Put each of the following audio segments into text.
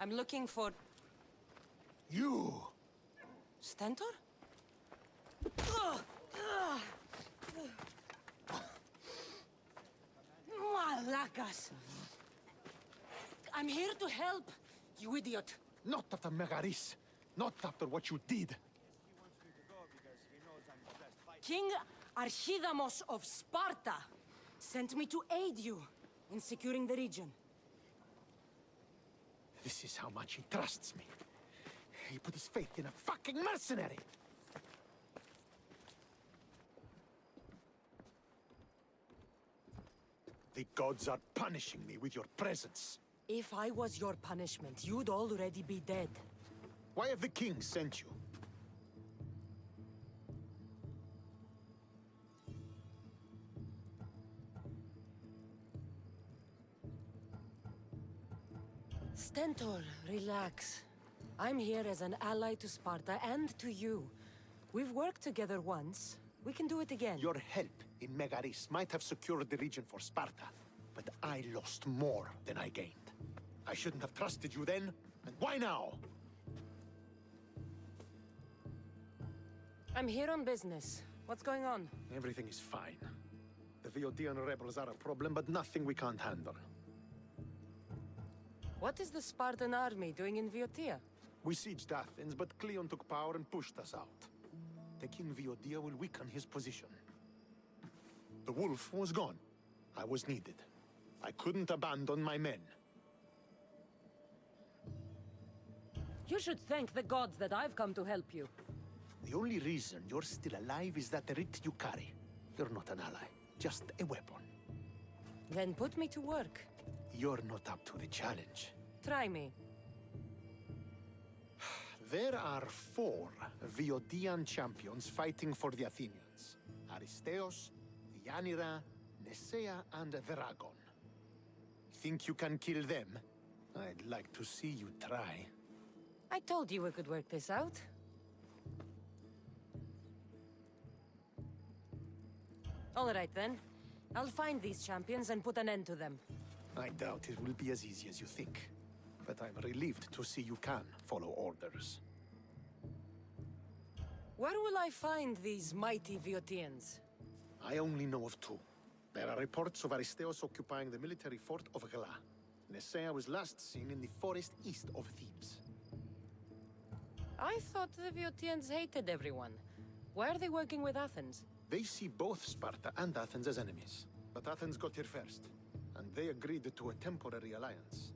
I'm looking for... You! Stentor? Malacas! I'm here to help, you idiot! Not after Megaris. Not after what you did. King Archidamos of Sparta sent me to aid you in securing the region. This is how much he trusts me. He put his faith in a fucking mercenary! The gods are punishing me with your presence. If I was your punishment, you'd already be dead. Why have the kings sent you? Stentor, relax. I'm here as an ally to Sparta and to you. We've worked together once. We can do it again. Your help in Megaris might have secured the region for Sparta, but I lost more than I gained. I shouldn't have trusted you then, and why now? I'm here on business. What's going on? Everything is fine. The Viodian rebels are a problem, but nothing we can't handle. What is the Spartan army doing in Viotia? We sieged Athens, but Cleon took power and pushed us out. Taking Viotia will weaken his position. The wolf was gone. I was needed. I couldn't abandon my men. You should thank the gods that I've come to help you. The only reason you're still alive is that writ you carry. You're not an ally, just a weapon. Then put me to work. You're not up to the challenge. Try me. There are 4 Viodian champions fighting for the Athenians. Aristaios, Yanira, Nesaia, and Drakon. Think you can kill them? I'd like to see you try. I told you we could work this out. All right then. I'll find these champions and put an end to them. I doubt it will be as easy as you think. But I'm relieved to see you can follow orders. Where will I find these mighty Viotians? I only know of 2. There are reports of Aristaios occupying the military fort of Gla. Nesaia was last seen in the forest east of Thebes. I thought the Viotians hated everyone. Why are they working with Athens? They see both Sparta and Athens as enemies. But Athens got here first, and they agreed to a temporary alliance.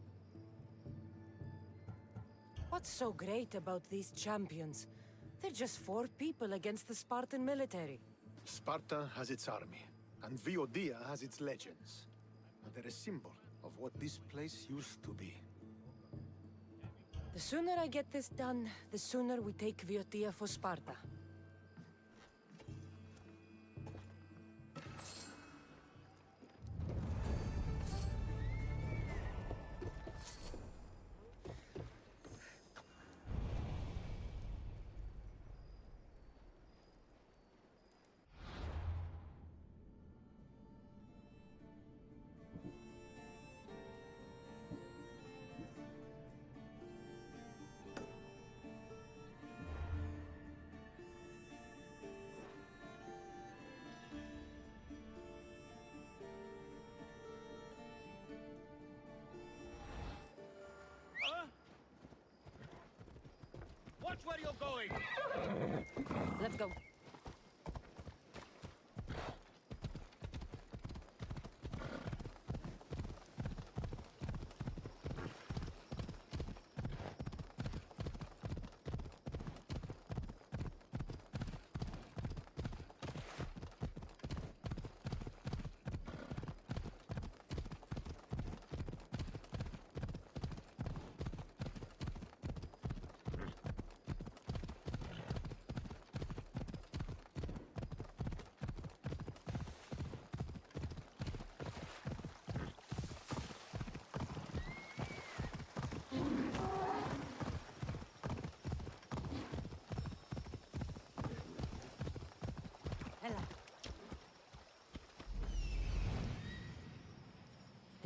What's so great about these champions? They're just 4 people against the Spartan military. Sparta has its army, and Viotia has its legends. And they're a symbol of what this place used to be. The sooner I get this done, the sooner we take Viotia for Sparta. Watch where you're going! Let's go.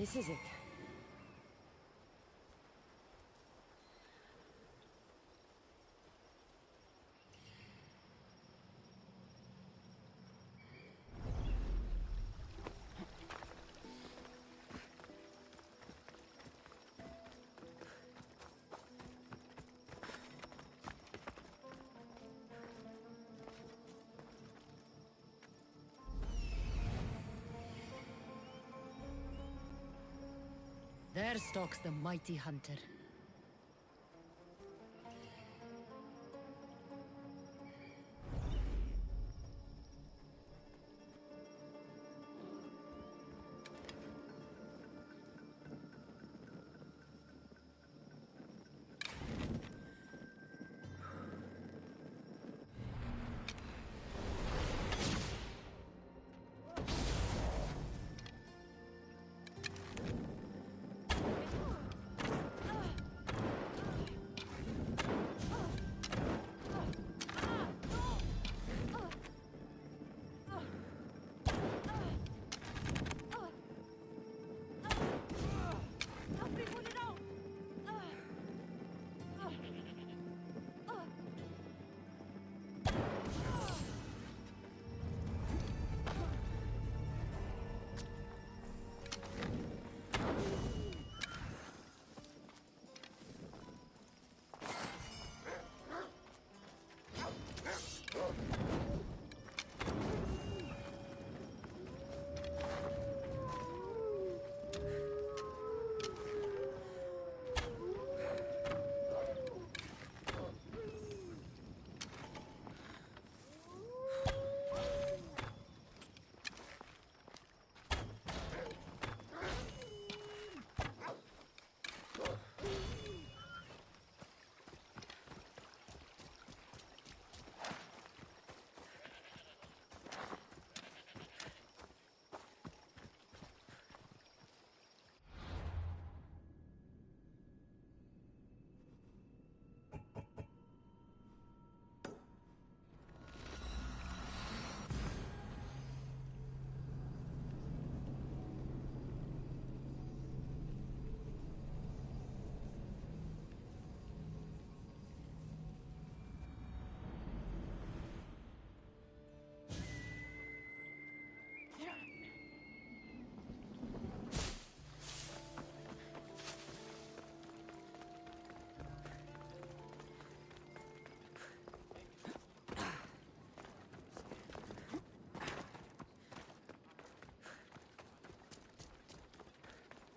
This is it. There stalks the mighty hunter.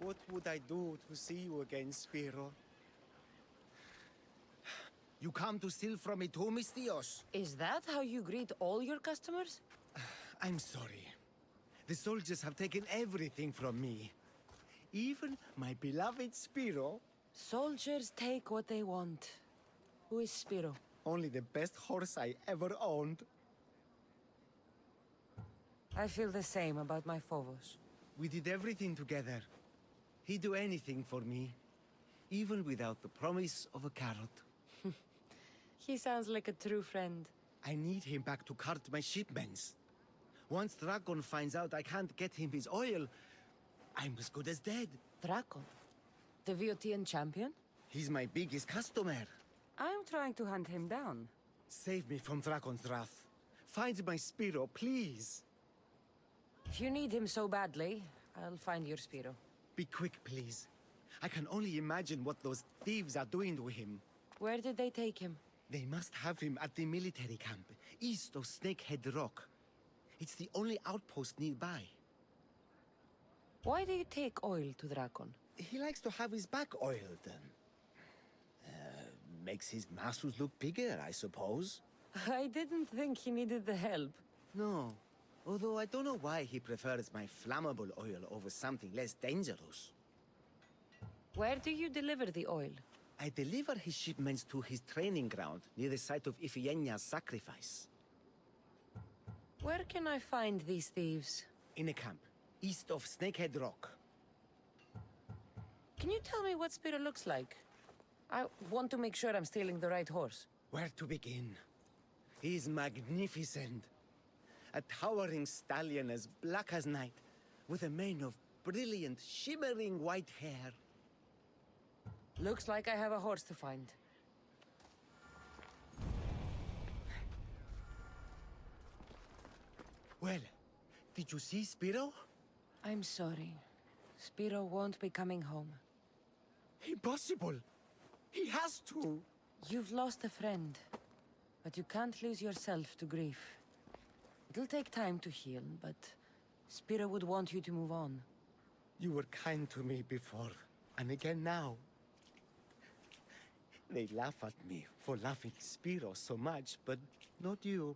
What would I do to see you again, Spiro? You come to steal from me too, Aristaios? Is that how you greet all your customers? I'm sorry. The soldiers have taken everything from me. Even my beloved Spiro. Soldiers take what they want. Who is Spiro? Only the best horse I ever owned. I feel the same about my Phobos. We did everything together. He'd do anything for me, even without the promise of a carrot. He sounds like a true friend. I need him back to cart my shipments. Once Drakon finds out I can't get him his oil, I'm as good as dead. Drakon? The Viotian champion? He's my biggest customer. I'm trying to hunt him down. Save me from Drakon's wrath. Find my Spiro, please. If you need him so badly, I'll find your Spiro. Be quick, please. I can only imagine what those thieves are doing to him. Where did they take him? They must have him at the military camp, east of Snakehead Rock. It's the only outpost nearby. Why do you take oil to Drakon? He likes to have his back oiled. Makes his muscles look bigger, I suppose. I didn't think he needed the help. No. Although I don't know why he prefers my flammable oil over something less dangerous. Where do you deliver the oil? I deliver his shipments to his training ground near the site of Iphigenia's sacrifice. Where can I find these thieves? In a camp, east of Snakehead Rock. Can you tell me what Spiro looks like? I want to make sure I'm stealing the right horse. Where to begin? He is magnificent. A towering stallion as black as night, with a mane of brilliant, shimmering white hair. Looks like I have a horse to find. Well, did you see Spiro? I'm sorry. Spiro won't be coming home. Impossible! He has to! You've lost a friend, but you can't lose yourself to grief. It'll take time to heal, but Spiro would want you to move on. You were kind to me before, and again now. They laugh at me for loving Spiro so much, but not you.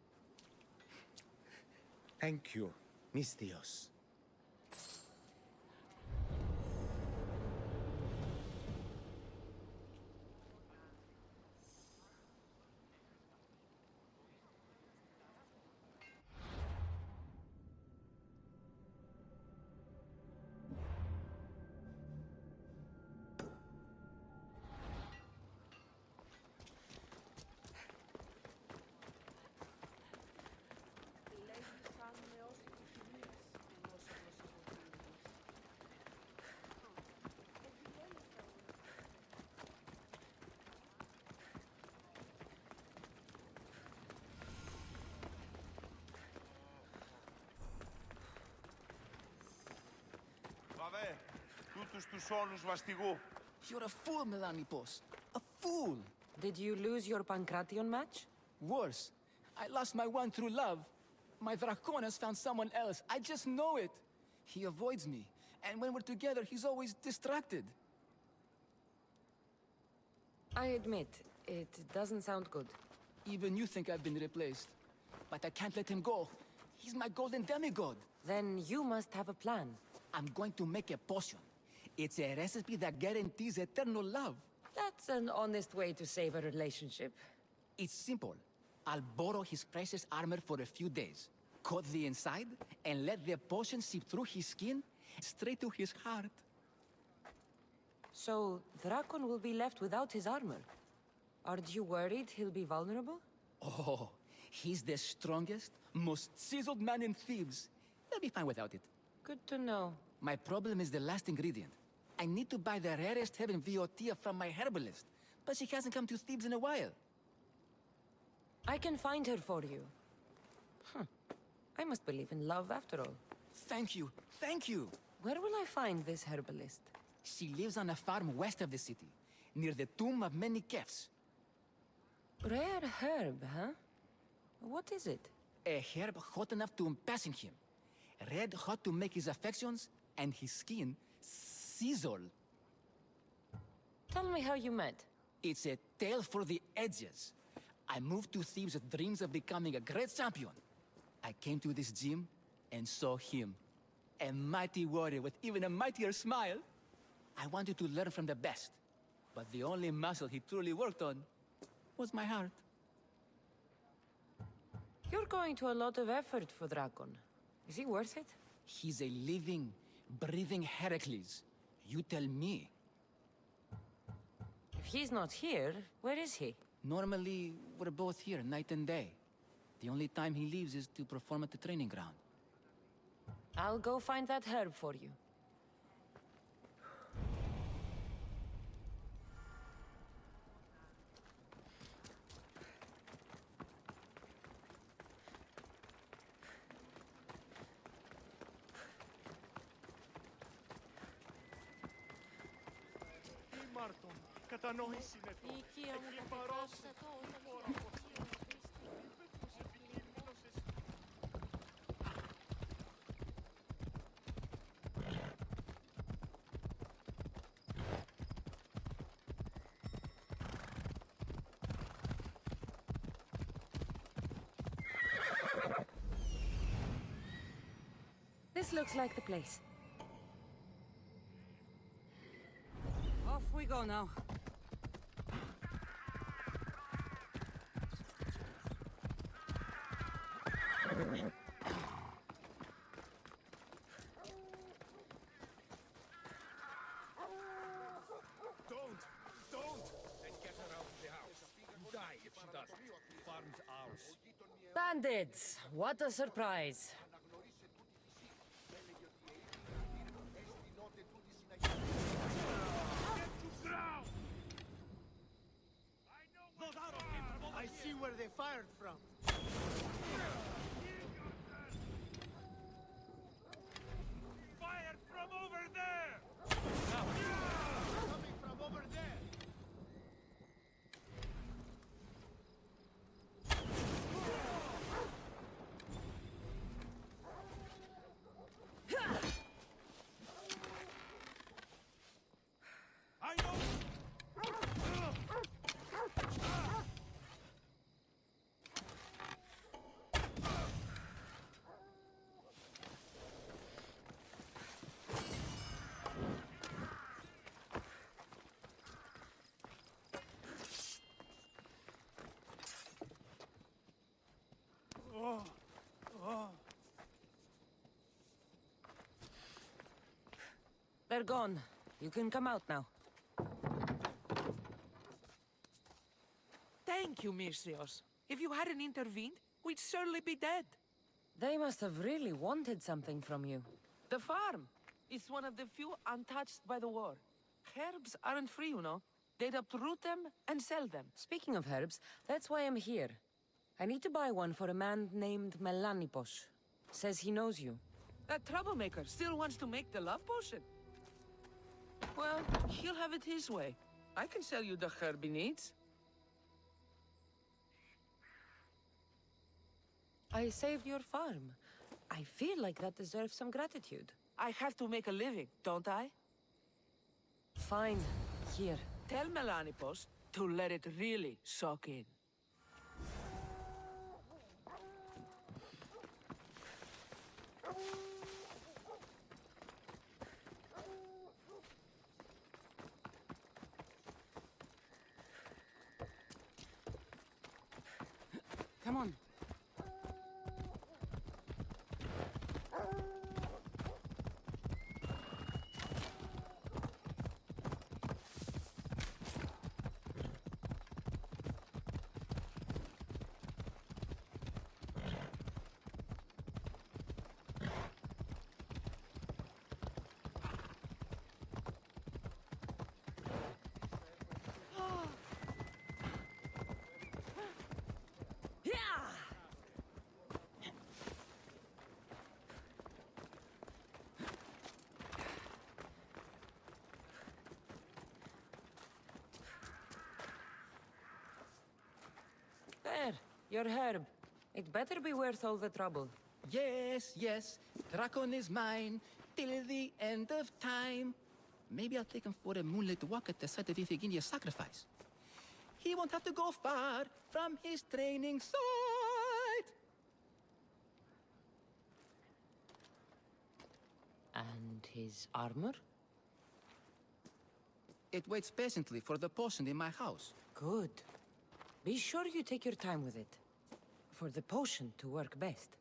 Thank you, Aristaios. Βαβέ, τούτους τους όλους μαστιγού. You're a fool, Melanipos. A fool! Did you lose your Pancration match? Worse, I lost my one true love. My Drakon has found someone else. I just know it. He avoids me, and when we're together, he's always distracted. I admit, it doesn't sound good. Even you think I've been replaced. But I can't let him go. He's my golden demigod. Then you must have a plan. I'm going to make a potion. It's a recipe that guarantees eternal love. That's an honest way to save a relationship. It's simple. I'll borrow his precious armor for a few days, cut the inside, and let the potion seep through his skin straight to his heart. So, Drakon will be left without his armor. Aren't you worried he'll be vulnerable? Oh, he's the strongest, most chiseled man in Thebes. They'll be fine without it. Good to know. My problem is the last ingredient. I need to buy the rarest herb in Viotia from my herbalist, but she hasn't come to Thebes in a while. I can find her for you. I must believe in love after all. Thank you, thank you. Where will I find this herbalist? She lives on a farm west of the city, near the tomb of many Kefs. Rare herb, huh? What is it? A herb hot enough to impassing him. Red hot to make his affections and his skin sizzle. Tell me how you met. It's a tale for the ages. I moved to Thebes with dreams of becoming a great champion. I came to this gym and saw him. A mighty warrior with even a mightier smile. I wanted to learn from the best. But the only muscle he truly worked on was my heart. You're going to a lot of effort for Drakon. Is he worth it? He's a living, breathing Heracles. You tell me. If he's not here, where is he? Normally, we're both here night and day. The only time he leaves is to perform at the training ground. I'll go find that herb for you. Μάρτον, κατανόηση είναι το. Εκκληπαρώσου. This looks like the place. Off we go now. Don't! And get her out of the house. You die if she doesn't. Farm's ours. Bandits! What a surprise! they fired from? Fire from over there! Coming from over there. I know! They're gone. You can come out now. Thank you, Myrsios. If you hadn't intervened, we'd surely be dead. They must have really wanted something from you. The farm. It's one of the few untouched by the war. Herbs aren't free, you know. They'd uproot them and sell them. Speaking of herbs, that's why I'm here. I need to buy one for a man named Melanipos. Says he knows you. That troublemaker still wants to make the love potion. Well, he'll have it his way. I can sell you the herb he needs. I saved your farm. I feel like that deserves some gratitude. I have to make a living, don't I? Fine. Here. Tell Melanipos to let it really soak in. Come on. There, your herb. It better be worth all the trouble. Yes, yes. Drakon is mine till the end of time. Maybe I'll take him for a moonlit walk at the site of Iphigenia's sacrifice. He won't have to go far from his training site. And his armor? It waits patiently for the potion in my house. Good. Be sure you take your time with it. For the potion to work best.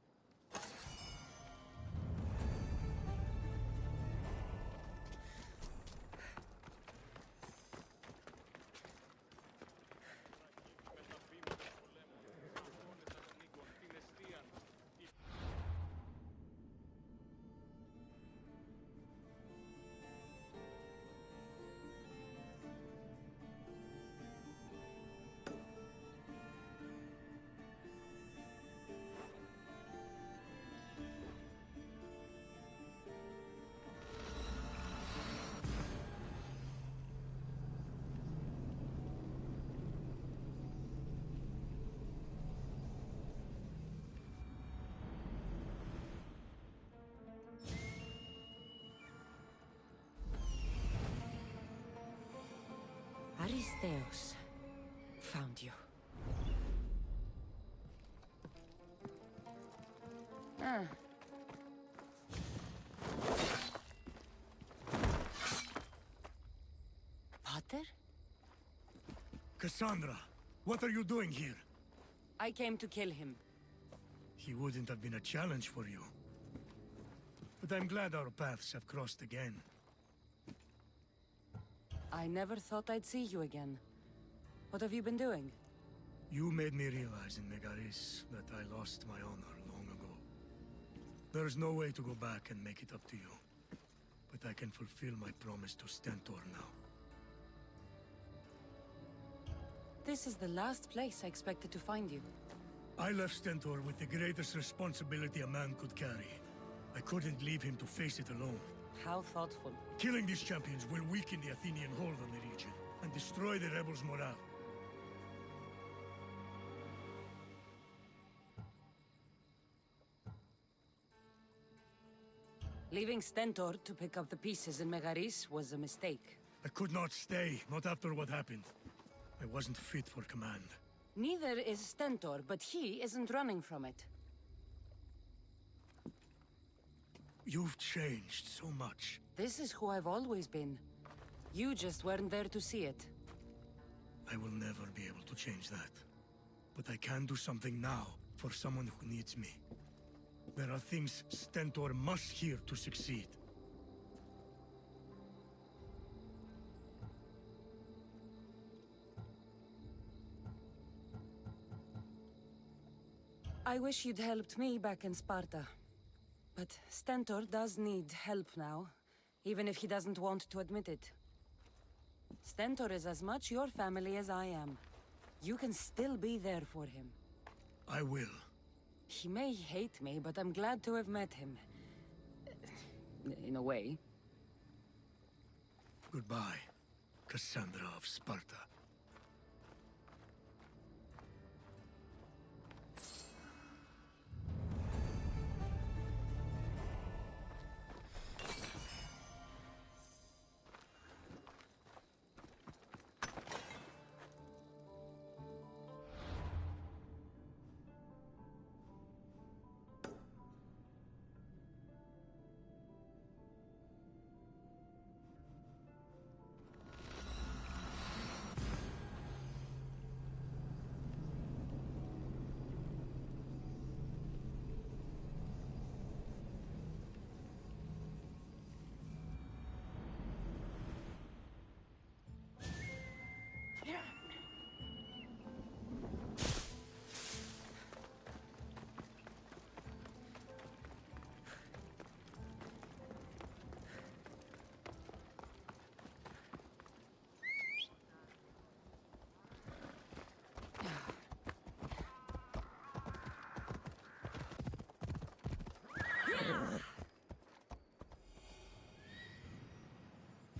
Aristaios. Found you. Potter? Cassandra, what are you doing here? I came to kill him. He wouldn't have been a challenge for you. But I'm glad our paths have crossed again. I never thought I'd see you again. What have you been doing? You made me realize in Megaris that I lost my honor long ago. There's no way to go back and make it up to you. But I can fulfill my promise to Stentor now. This is the last place I expected to find you. I left Stentor with the greatest responsibility a man could carry. I couldn't leave him to face it alone. How thoughtful. Killing these champions will weaken the Athenian hold on the region and destroy the rebels' morale. Leaving Stentor to pick up the pieces in Megaris was a mistake. I could not stay, not after what happened. I wasn't fit for command. Neither is Stentor, but he isn't running from it. You've changed so much. This is who I've always been. You just weren't there to see it. I will never be able to change that. But I can do something now for someone who needs me. There are things Stentor must hear to succeed. I wish you'd helped me back in Sparta. But Stentor does need help now, even if he doesn't want to admit it. Stentor is as much your family as I am. You can still be there for him. I will. He may hate me, but I'm glad to have met him. In a way. Goodbye, Cassandra of Sparta.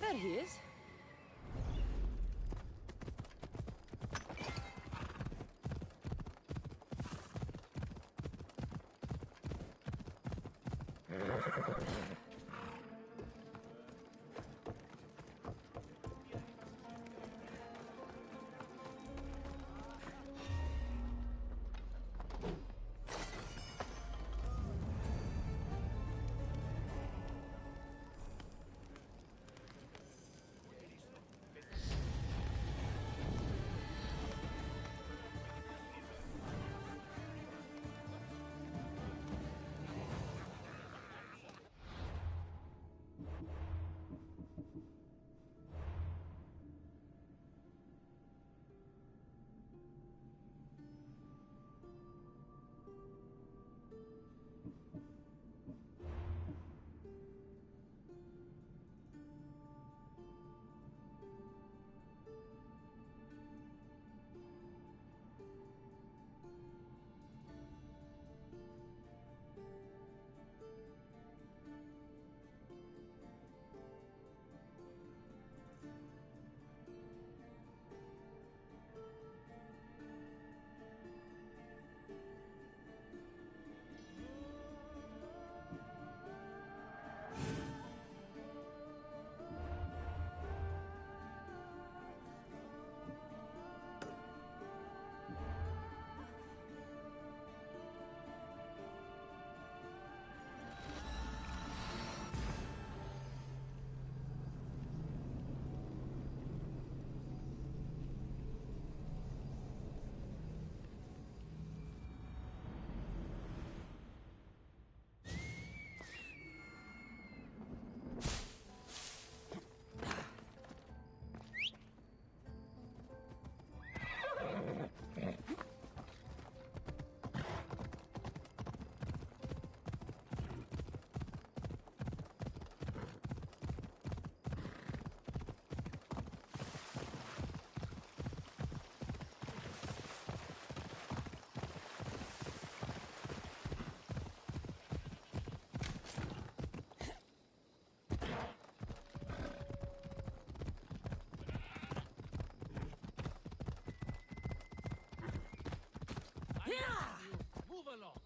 There he is. Move along.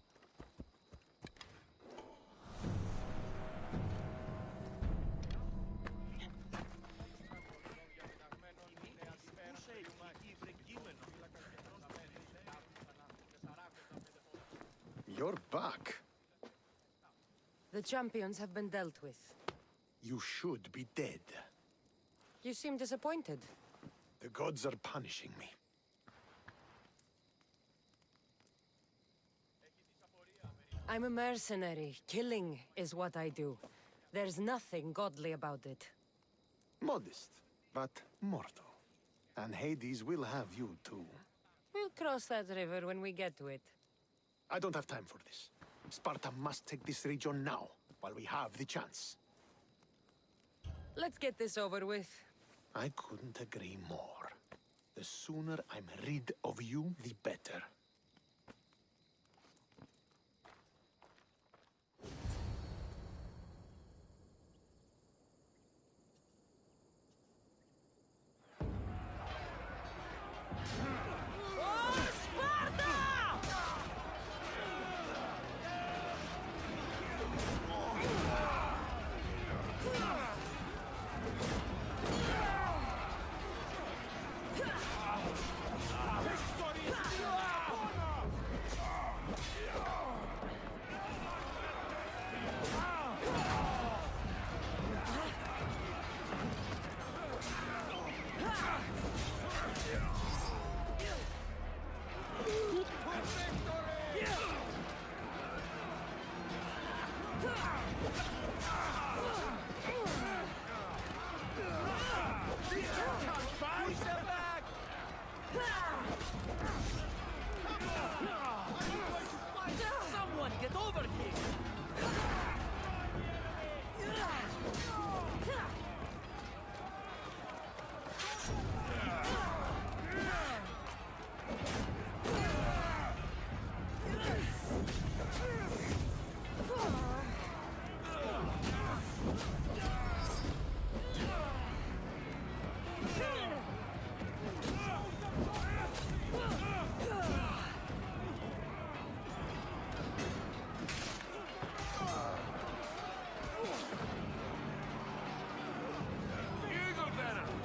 You're back. The champions have been dealt with. You should be dead. You seem disappointed. The gods are punishing me. I'm a mercenary. Killing is what I do. There's nothing godly about it. Modest, but mortal. And Hades will have you too. We'll cross that river when we get to it. I don't have time for this. Sparta must take this region now, while we have the chance. Let's get this over with. I couldn't agree more. The sooner I'm rid of you, the better. Someone get over here!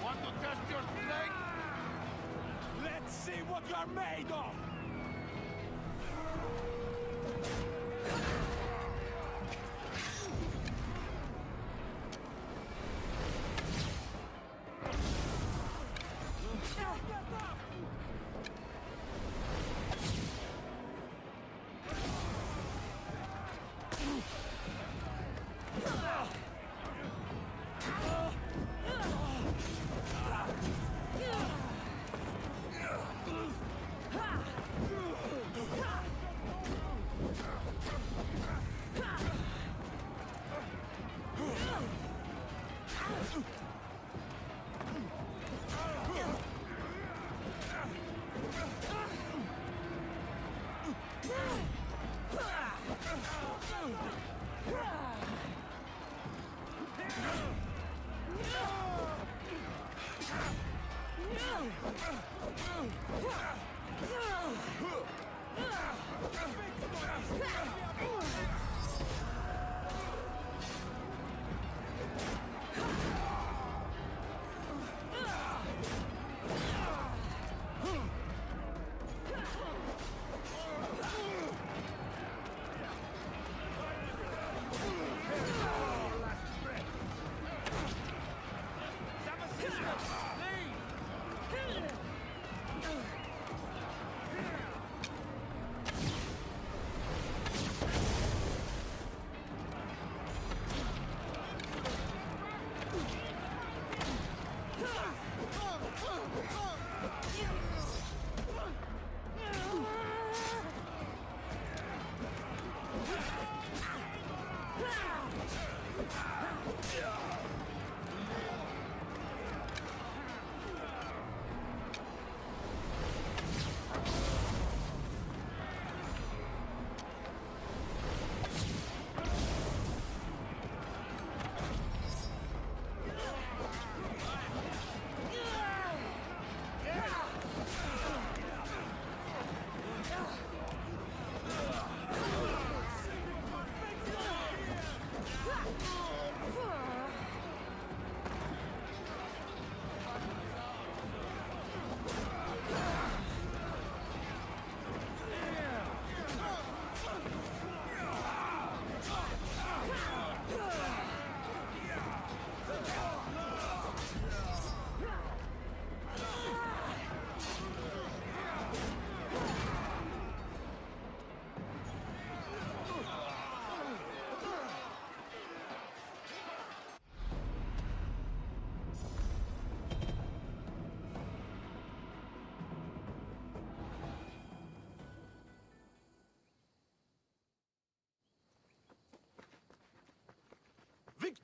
Want to test your strength? Let's see what you're made of!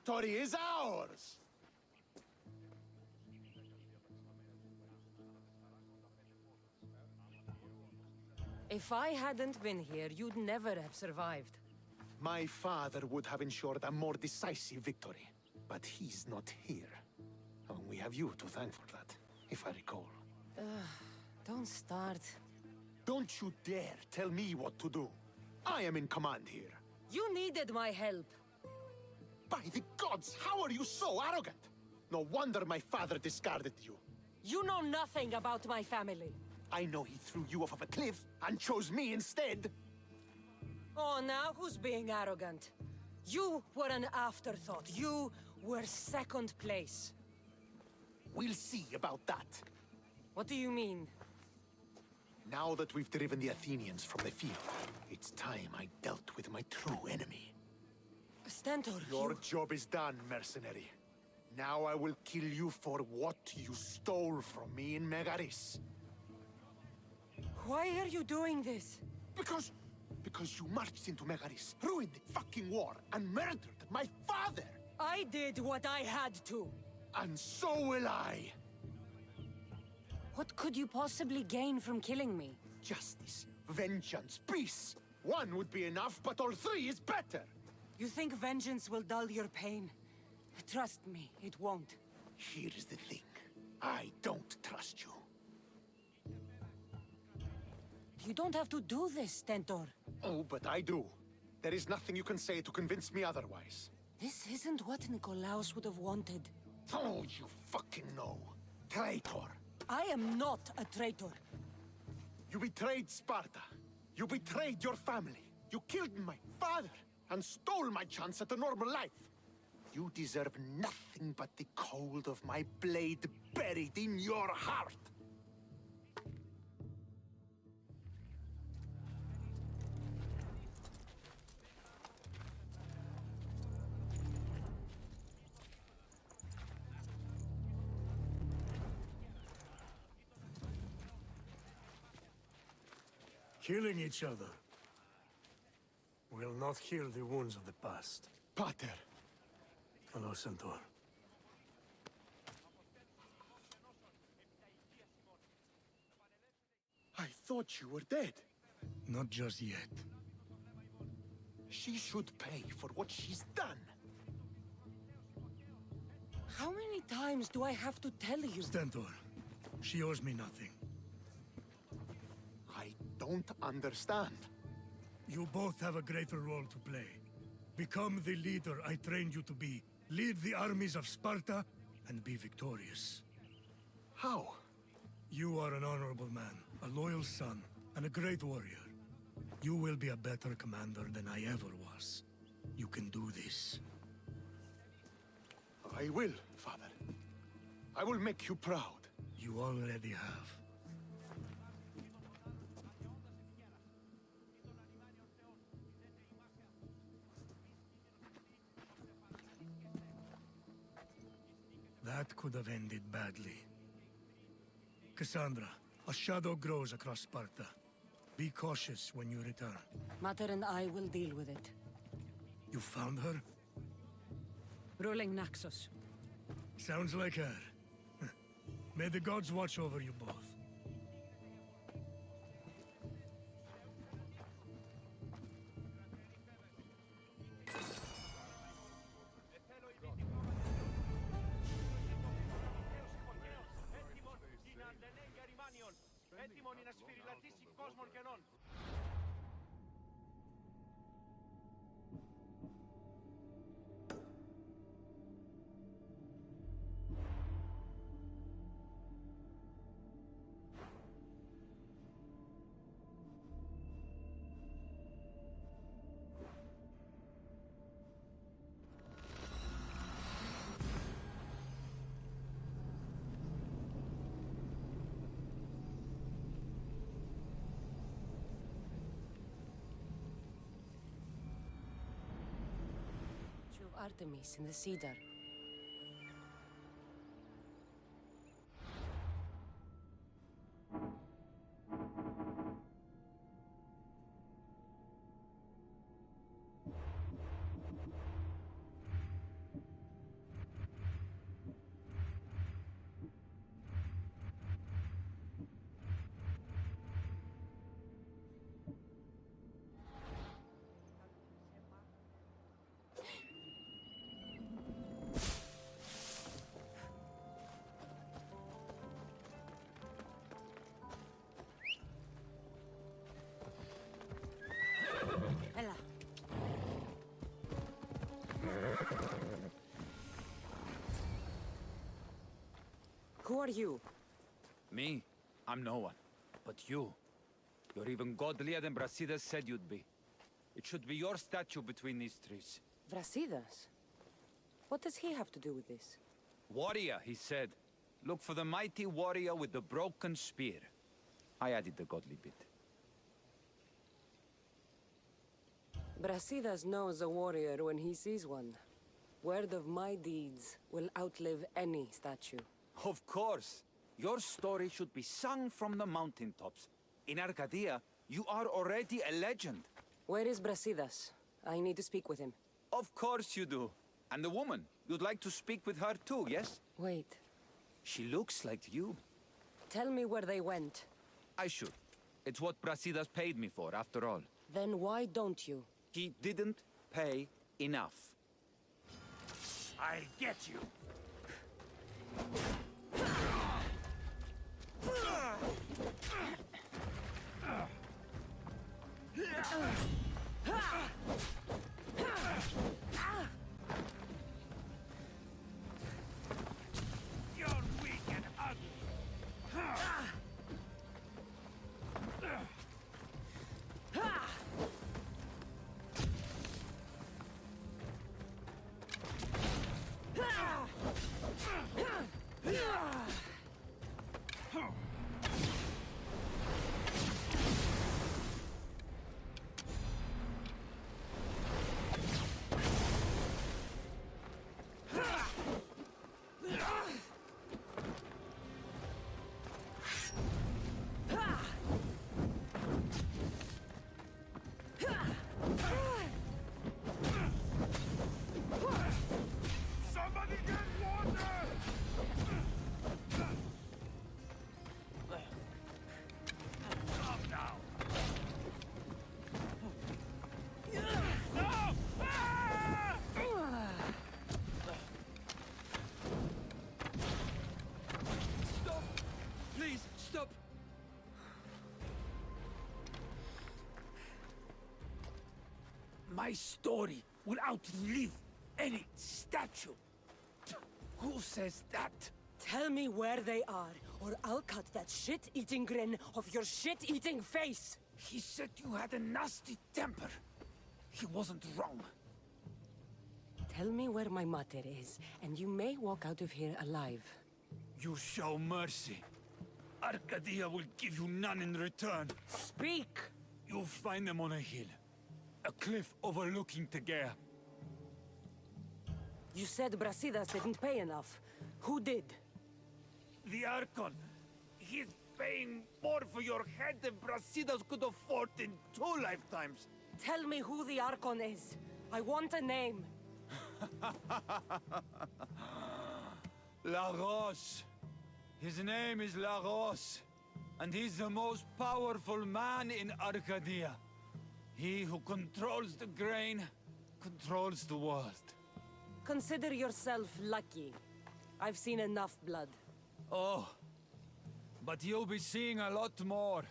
victory is ours! If I hadn't been here, you'd never have survived. My father would have ensured a more decisive victory. But he's not here. Oh, we have you to thank for that, if I recall. Don't start. Don't you dare tell me what to do. I am in command here. You needed my help. By the gods, how are you so arrogant? No wonder my father discarded you. You know nothing about my family. I know he threw you off of a cliff and chose me instead. Oh, now who's being arrogant? You were an afterthought. You were second place. We'll see about that. What do you mean? Now that we've driven the Athenians from the field, it's time I dealt with my true enemy. Stentor, Your job is done, mercenary. Now I will kill you for what you stole from me in Megaris. Why are you doing this? Because you marched into Megaris, ruined the fucking war, and murdered my father! I did what I had to. And so will I! What could you possibly gain from killing me? Justice, vengeance, peace! One would be enough, but all three is better! You think vengeance will dull your pain? Trust me, it won't. Here is the thing. I don't trust you. You don't have to do this, Stentor. Oh, but I do. There is nothing you can say to convince me otherwise. This isn't what Nikolaos would have wanted. Oh, you fucking know. Traitor. I am not a traitor. You betrayed Sparta. You betrayed your family. You killed my father and stole my chance at a normal life. You deserve nothing but the cold of my blade buried in your heart. Killing each other will not heal the wounds of the past. Pater. Hello, Centaur. I thought you were dead. Not just yet. She should pay for what she's done. How many times do I have to tell you? Stentor, she owes me nothing. I don't understand. You both have a greater role to play. Become the leader I trained you to be. Lead the armies of Sparta and be victorious. How? You are an honorable man, a loyal son, and a great warrior. You will be a better commander than I ever was. You can do this. I will, Father. I will make you proud. You already have. That could have ended badly. Cassandra, a shadow grows across Sparta. Be cautious when you return. Mater and I will deal with it. You found her? Ruling Naxos. Sounds like her. May the gods watch over you both. Artemis in the cedar. Who are you? Me? I'm no one. But you. You're even godlier than Brasidas said you'd be. It should be your statue between these trees. Brasidas? What does he have to do with this? Warrior, he said. Look for the mighty warrior with the broken spear. I added the godly bit. Brasidas knows a warrior when he sees one. Word of my deeds will outlive any statue. Of course. Your story should be sung from the mountaintops. In Arcadia, you are already a legend. Where is Brasidas? I need to speak with him. Of course you do. And the woman, you'd like to speak with her too, yes? Wait. She looks like you. Tell me where they went. I should. It's what Brasidas paid me for, after all. Then why don't you? He didn't pay enough. I'll get you. You're weak and ugly. Somebody get water! Stop now! No! Ah! Stop! Please, stop! My story will outlive any statue. Who says that? Tell me where they are, or I'll cut that shit-eating grin off your shit-eating face! He said you had a nasty temper. He wasn't wrong. Tell me where my mater is, and you may walk out of here alive. You show mercy. Arcadia will give you none in return. Speak! You'll find them on a hill. A cliff overlooking Tegea. You said Brasidas didn't pay enough. Who did? The Archon. He's paying more for your head than Brasidas could afford in 2 lifetimes. Tell me who the Archon is. I want a name. Lagos. His name is Lagos. And he's the most powerful man in Arcadia. He who controls the grain, controls the world. Consider yourself lucky. I've seen enough blood. Oh, but you'll be seeing a lot more.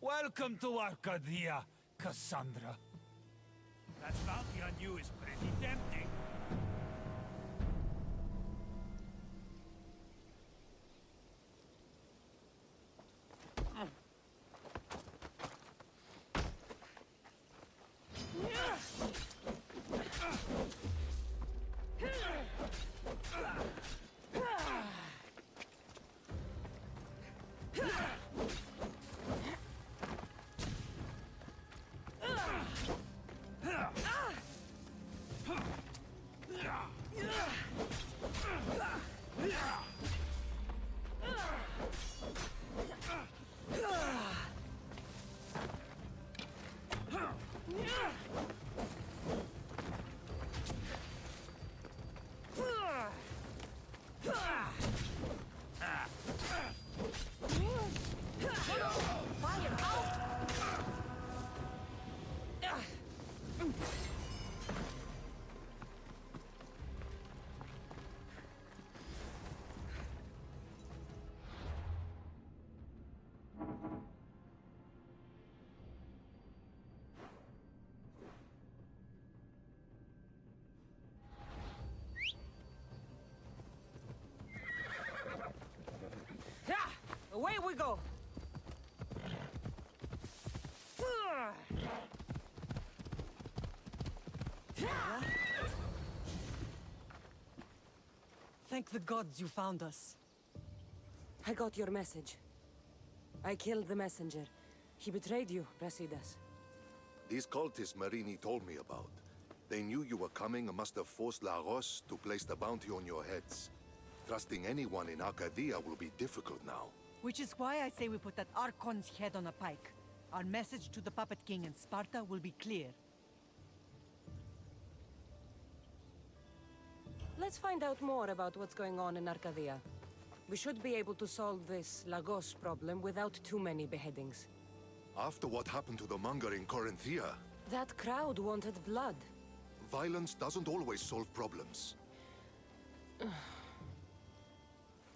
Welcome to Arcadia, Cassandra. That bounty on you is pretty tempting. we go! Thank the gods you found us. I got your message. I killed the messenger. He betrayed you, Brasidas. These cultists Marini told me about. They knew you were coming and must have forced Lagos to place the bounty on your heads. Trusting anyone in Arcadia will be difficult now. Which is why I say we put that Archon's head on a pike. Our message to the Puppet King in Sparta will be clear. Let's find out more about what's going on in Arcadia. We should be able to solve this Lagos problem without too many beheadings. After what happened to the monger in Corinthia, That crowd wanted blood. violence doesn't always solve problems.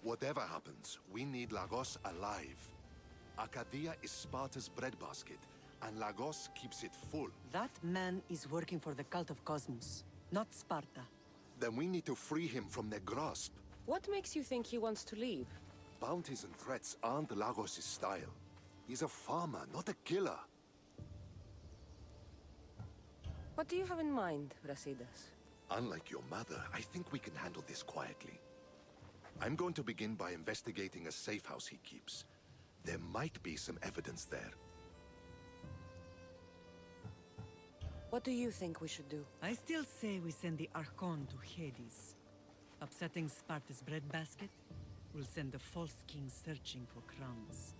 Whatever happens, we need Lagos alive. Arcadia is Sparta's breadbasket, and Lagos keeps it full. That man is working for the cult of Cosmos, not Sparta. Then we need to free him from their grasp. What makes you think he wants to leave? Bounties and threats aren't Lagos' style. He's a farmer, not a killer. What do you have in mind, Brasidas? Unlike your mother, I think we can handle this quietly. I'm going to begin by investigating a safe house he keeps. There might be some evidence there. What do you think we should do? I still say we send the Archon to Hades. Upsetting Sparta's breadbasket will send the false king searching for crumbs.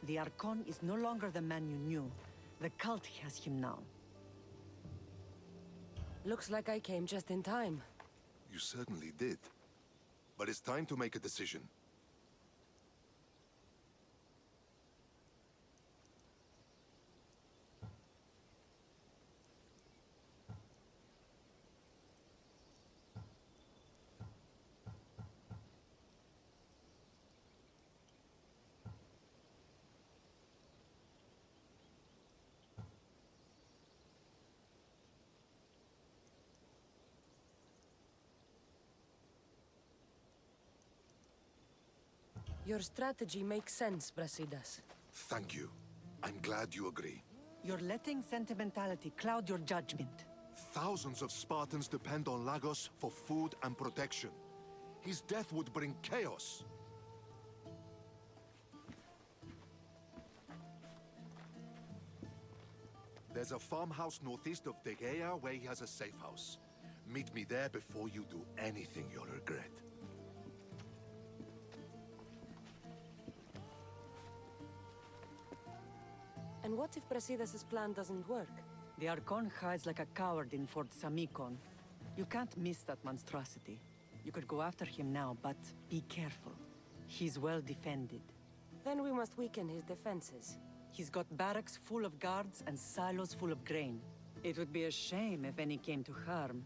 The Archon is no longer the man you knew. The cult has him now. Looks like I came just in time. You certainly did. But it's time to make a decision. Your strategy makes sense, Brasidas. Thank you. I'm glad you agree. You're letting sentimentality cloud your judgment. Thousands of Spartans depend on Lagos for food and protection. His death would bring chaos. There's a farmhouse northeast of Degeia where he has a safe house. Meet me there before you do anything you'll regret. And what if Brasidas' plan doesn't work? The Archon hides like a coward in Fort Samikon. You can't miss that monstrosity. You could go after him now, but be careful. He's well defended. Then we must weaken his defenses. He's got barracks full of guards and silos full of grain. It would be a shame if any came to harm.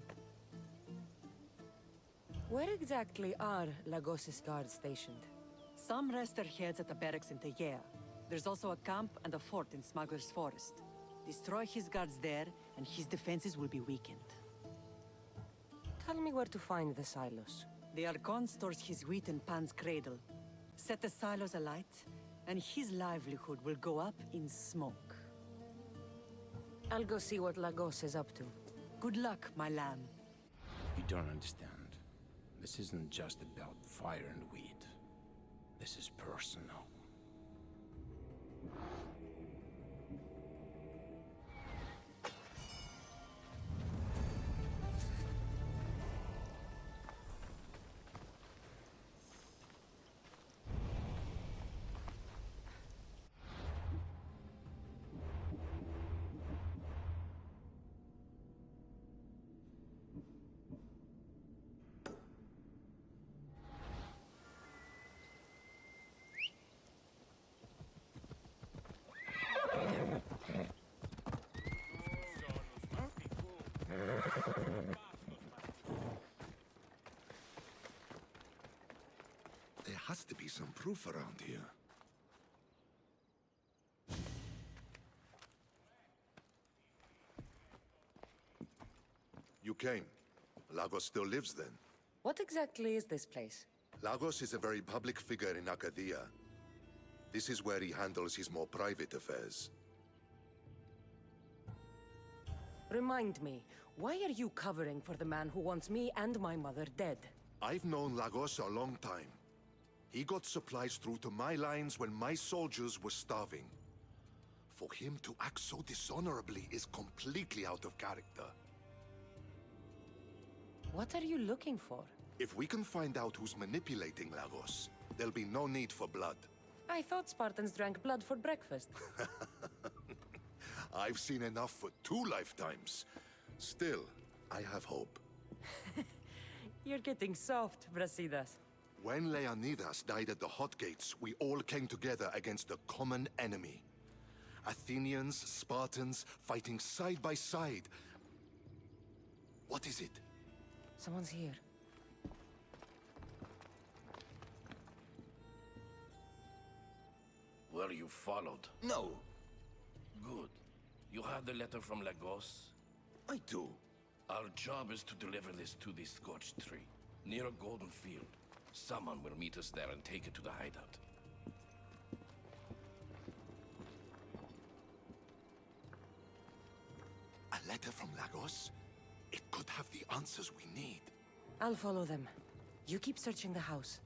Where exactly are Lagos' guards stationed? Some rest their heads at the barracks in Tegea. There's also a camp and a fort in Smuggler's Forest. Destroy his guards there, and his defenses will be weakened. Tell me where to find the silos. The Archon stores his wheat in Pan's cradle. Set the silos alight, and his livelihood will go up in smoke. I'll go see what Lagos is up to. Good luck, my lamb. You don't understand. This isn't just about fire and wheat. This is personal. There has to be some proof around here. You came. Lagos still lives then? What exactly is this place? Lagos is a very public figure in Arcadia. This is where he handles his more private affairs. Remind me, why are you covering for the man who wants me and my mother dead? I've known Lagos a long time. He got supplies through to my lines when my soldiers were starving. For him to act so dishonorably is completely out of character. What are you looking for? If we can find out who's manipulating Lagos, there'll be no need for blood. I thought Spartans drank blood for breakfast. I've seen enough for 2 lifetimes. Still, I have hope. You're getting soft, Brasidas. When Leonidas died at the Hot Gates, we all came together against a common enemy. Athenians, Spartans, fighting side by side. What is it? Someone's here. Were you followed? No. Good. You have the letter from Lagos? I do. Our job is to deliver this to the Scorched Tree, near a golden field. Someone will meet us there and take it to the hideout. A letter from Lagos? It could have the answers we need. I'll follow them. You keep searching the house.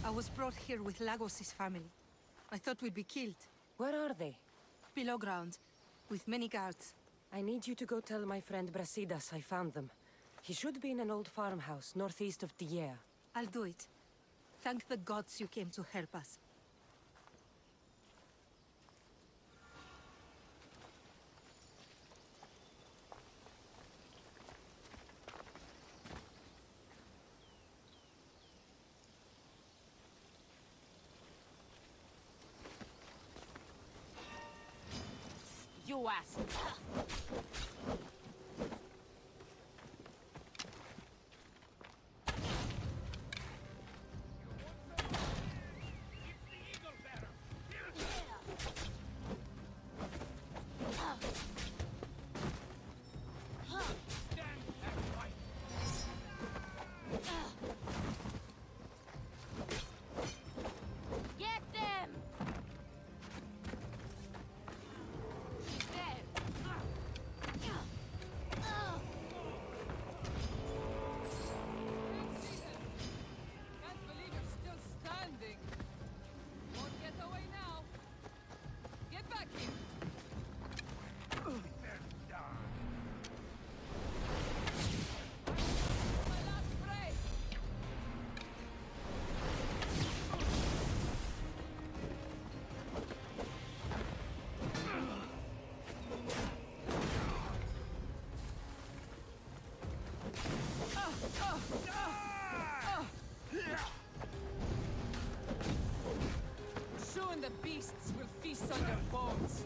I was brought here with Lagos' family. I thought we'd be killed. Where are they? Below ground, with many guards. I need you to go tell my friend Brasidas I found them. He should be in an old farmhouse northeast of Tyea. I'll do it. Thank the gods you came to help us. You asked. Soon the beasts will feast on your bones.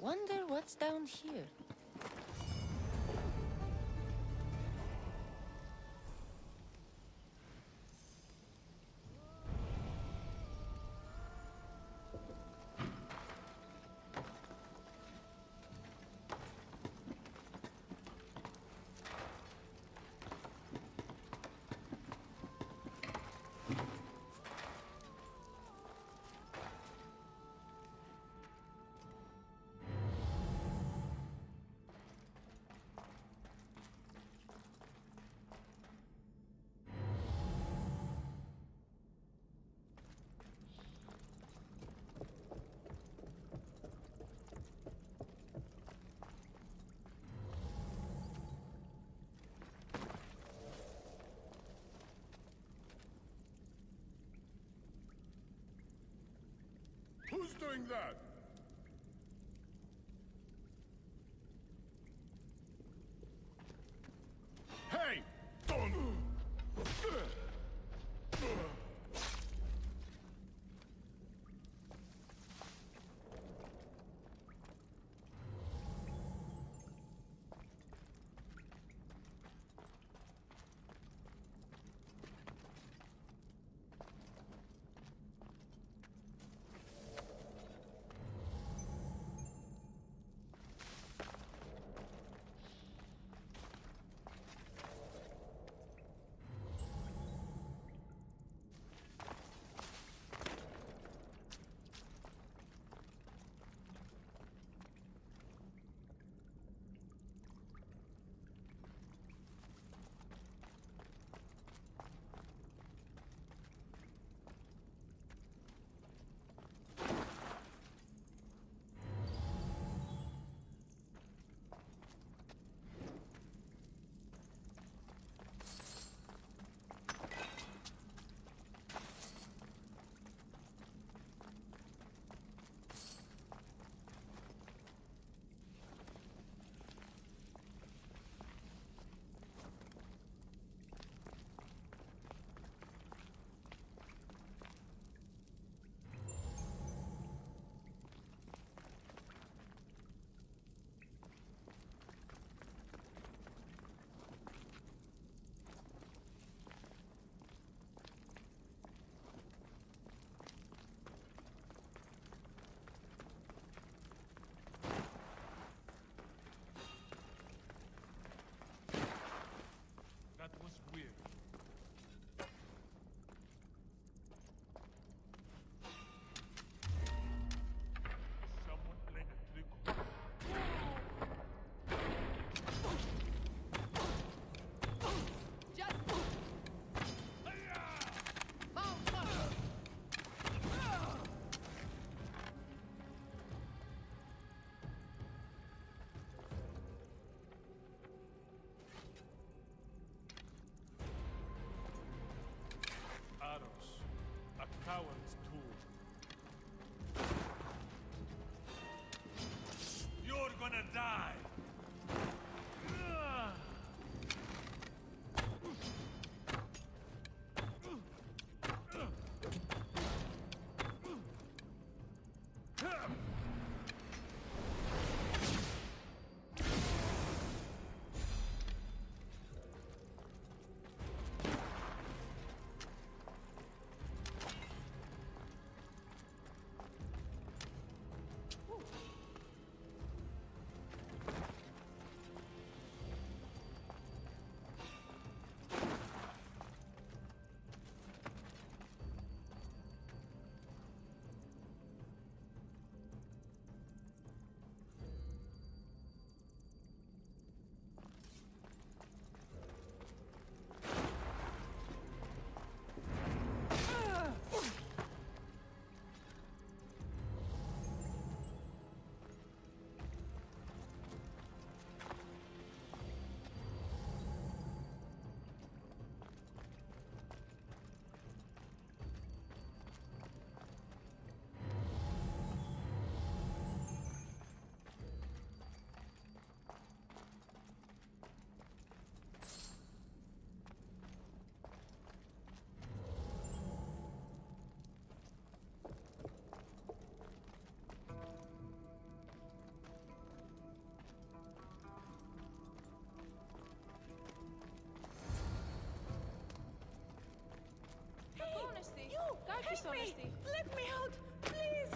Wonder what's down here. Who's doing that? Hey! Don't! dishonesty. Let me out! Please!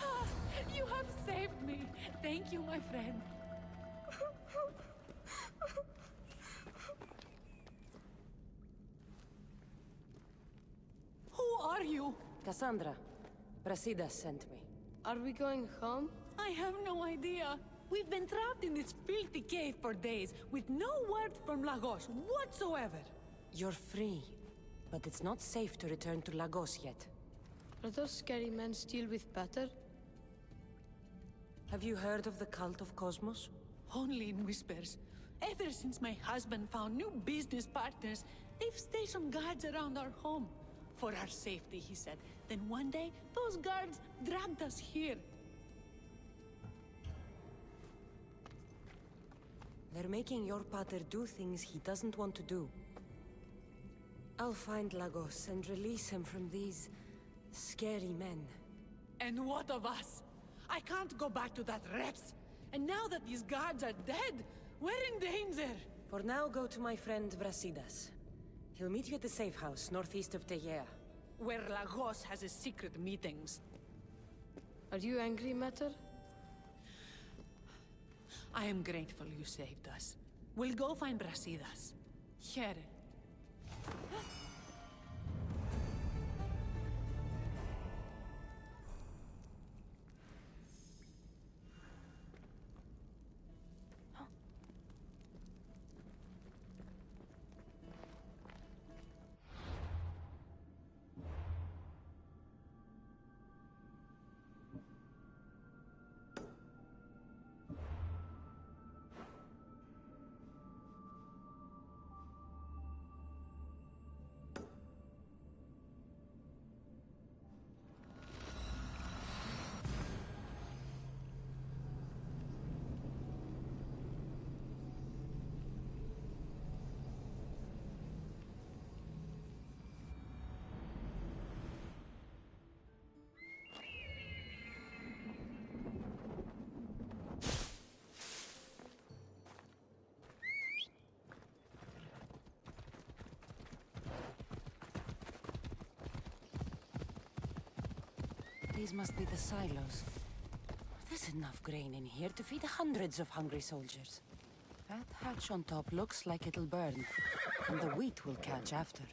Ah, you have saved me. Thank you, my friend. Who are you? Cassandra, Brasidas sent me. Are we going home? I have no idea. We've been trapped in this filthy cave for days, with no word from Lagos whatsoever. You're free, but it's not safe to return to Lagos yet. Are those scary men still with Pater? Have you heard of the cult of Cosmos? Only in whispers. Ever since my husband found new business partners, they've stationed guards around our home. For our safety, he said. Then one day, those guards dragged us here. They're making your pater do things he doesn't want to do. I'll find Lagos and release him from these scary men. And what of us? I can't go back to that Reps. And now that these guards are dead, we're in danger. For now, go to my friend Brasidas. He'll meet you at the safe house northeast of Tegea. Where Lagos has his secret meetings. Are you angry, Mater? I am grateful you saved us. We'll go find Brasidas. Here. These must be the silos. There's enough grain in here to feed hundreds of hungry soldiers. That hatch on top looks like it'll burn, and the wheat will catch after.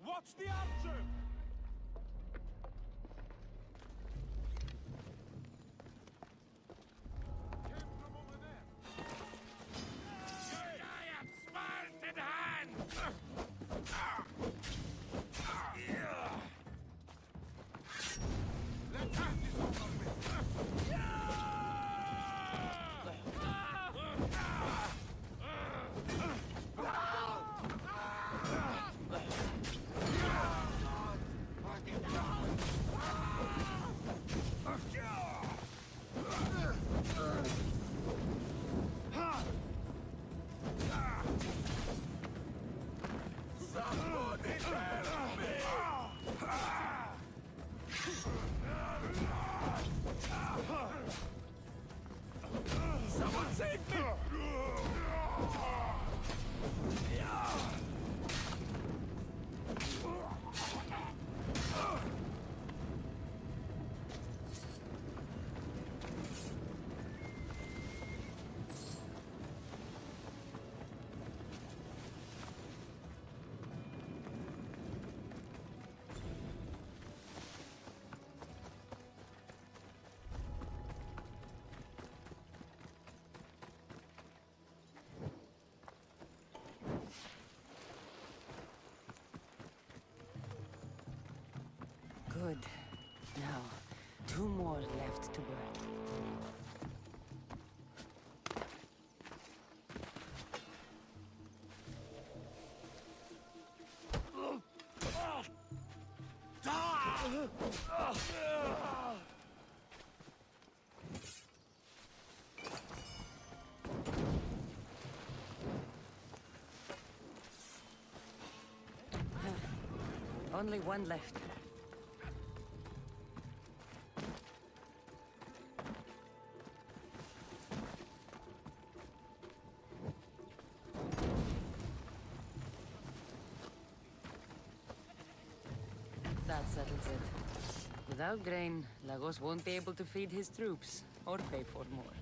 Watch the archer! Spartan hand! Let's have this over with! Someone save me! Good. Now, 2 more left to burn. Only one left. That settles it. Without grain, Lagos won't be able to feed his troops, or pay for more.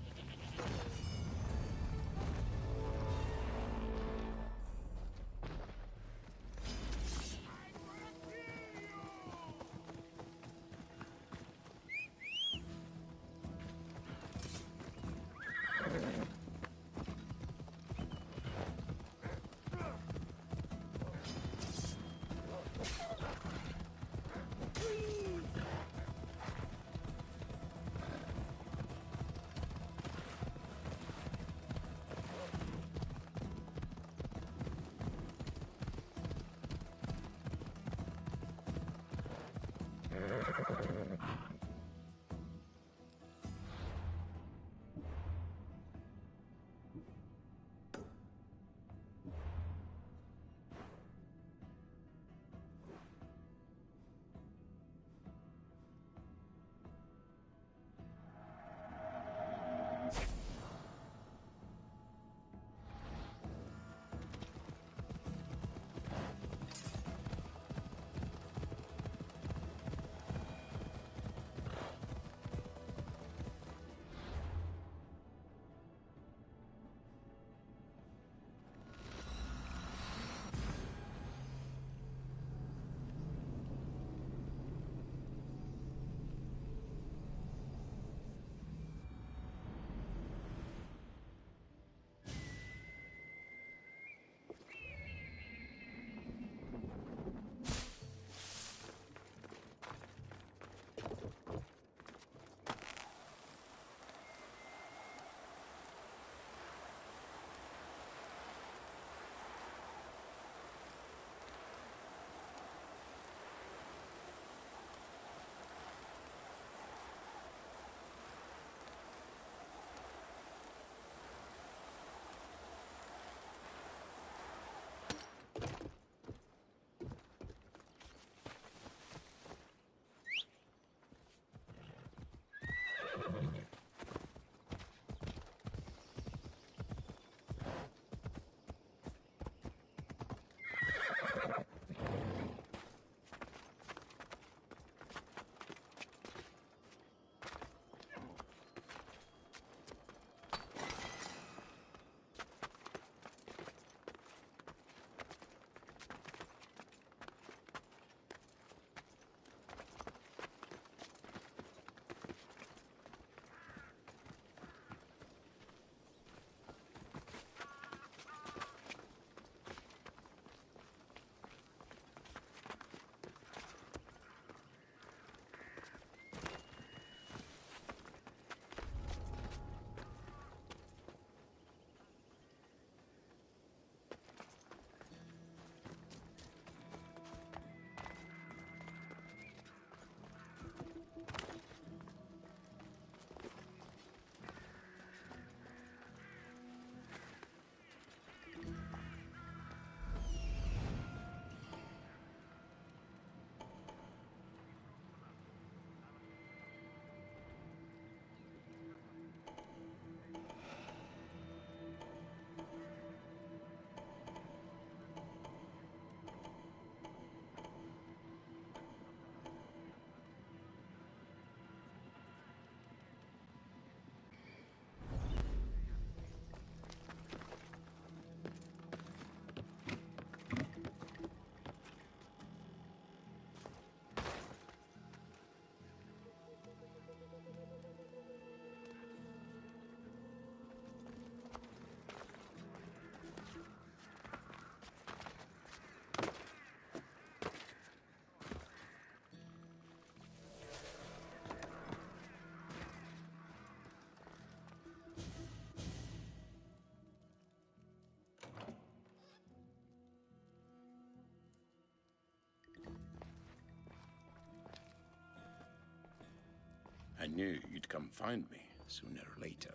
knew you'd come find me sooner or later.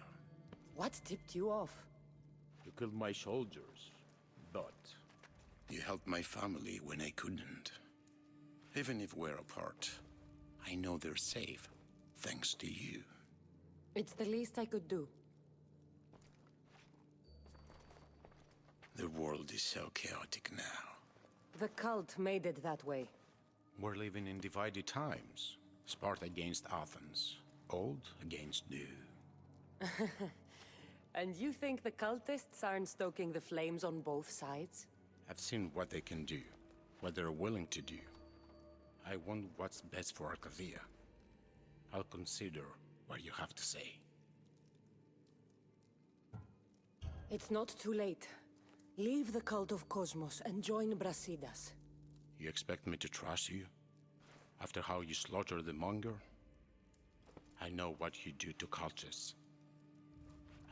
What tipped you off? You killed my soldiers, but you helped my family when I couldn't. Even if we're apart, I know they're safe, thanks to you. It's the least I could do. The world is so chaotic now. The cult made it that way. We're living in divided times. Sparta against Athens. Old against new. And you think the cultists aren't stoking the flames on both sides? I've seen what they can do, what they're willing to do. I want what's best for Arcadia. I'll consider what you have to say. It's not too late. Leave the cult of Cosmos and join Brasidas. You expect me to trust you? After how you slaughtered the monger? I know what you do to cultists.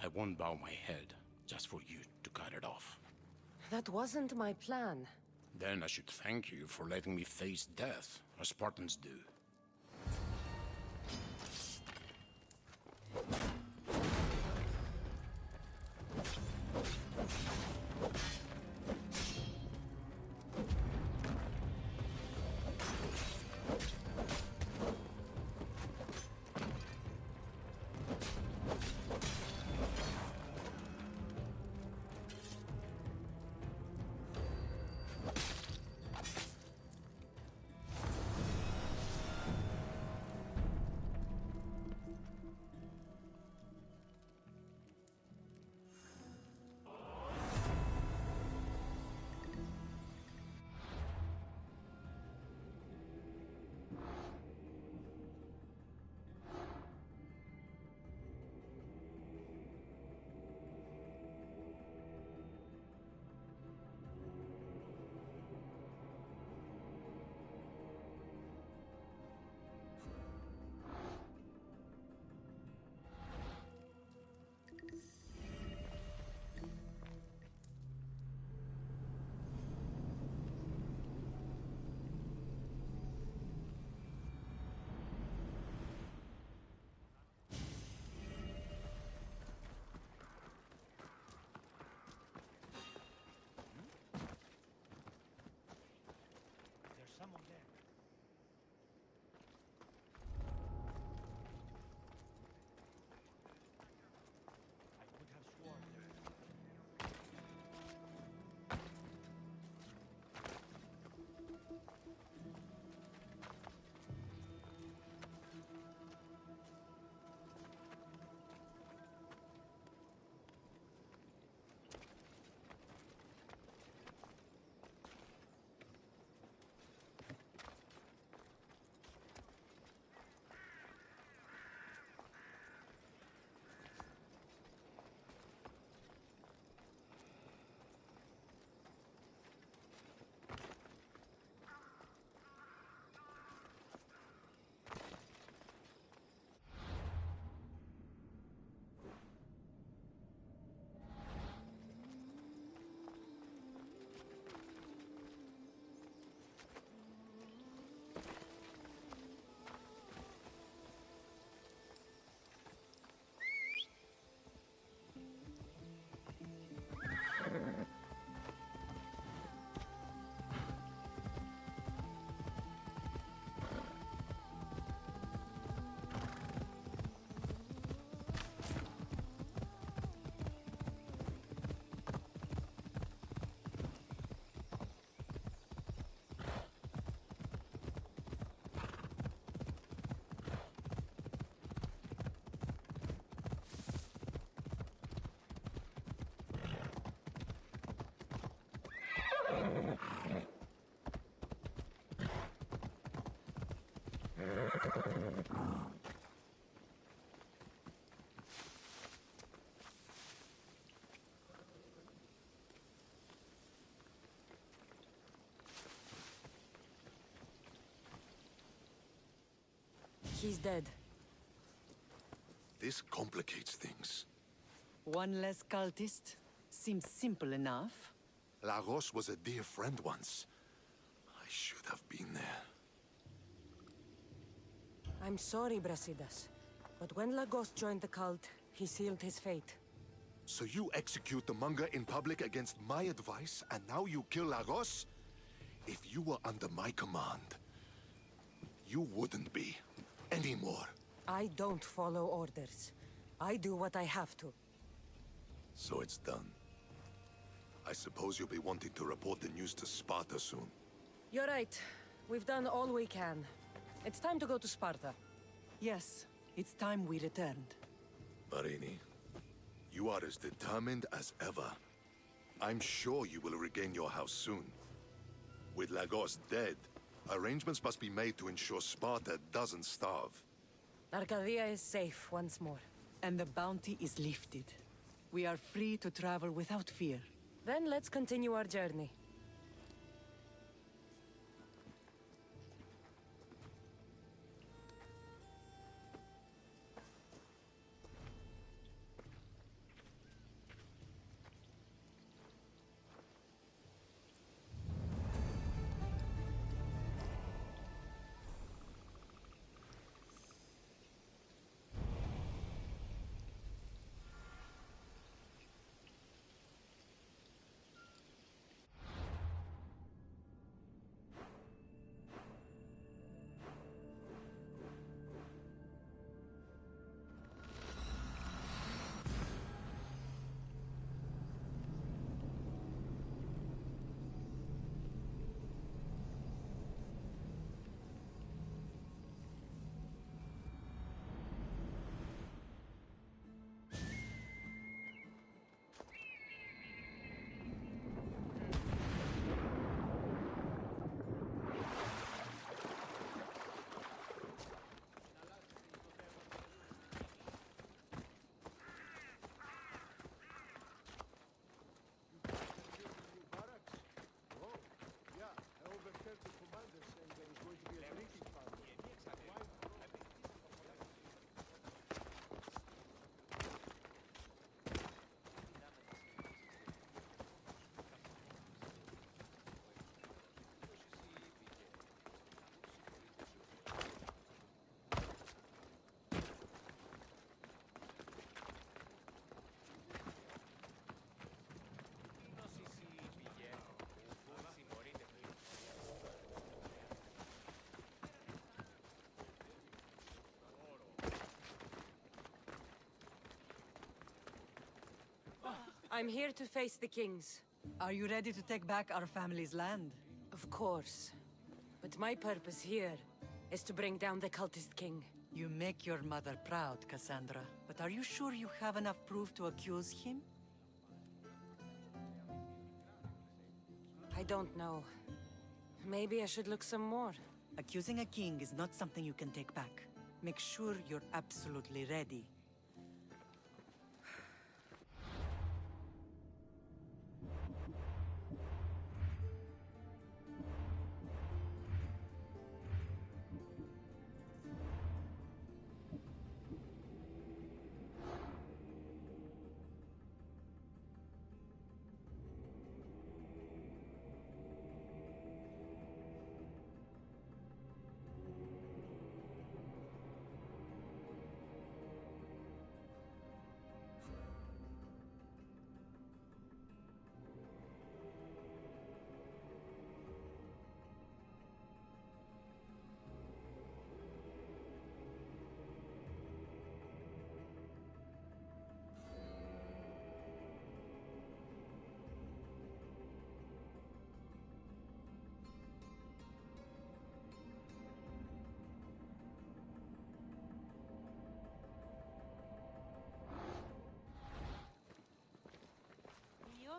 I won't bow my head just for you to cut it off. That wasn't my plan. Then I should thank you for letting me face death, as Spartans do. He's dead. This complicates things. One less cultist? Seems simple enough. Lagos was a dear friend once. I should have been there. I'm sorry, Brasidas. But when Lagos joined the cult, he sealed his fate. So you execute the Manga in public against my advice, and now you kill Lagos? If you were under my command, you wouldn't be anymore. I don't follow orders. I do what I have to. So it's done. I suppose you'll be wanting to report the news to Sparta soon. You're right. We've done all we can. It's time to go to Sparta. Yes, it's time we returned. Marini, you are as determined as ever. I'm sure you will regain your house soon. With Lagos dead, arrangements must be made to ensure Sparta doesn't starve. Arcadia is safe once more. And the bounty is lifted. We are free to travel without fear. Then let's continue our journey. I'm here to face the kings. Are you ready to take back our family's land? Of course. But my purpose here is to bring down the cultist king. You make your mother proud, Cassandra. But are you sure you have enough proof to accuse him? I don't know. Maybe I should look some more. Accusing a king is not something you can take back. Make sure you're absolutely ready.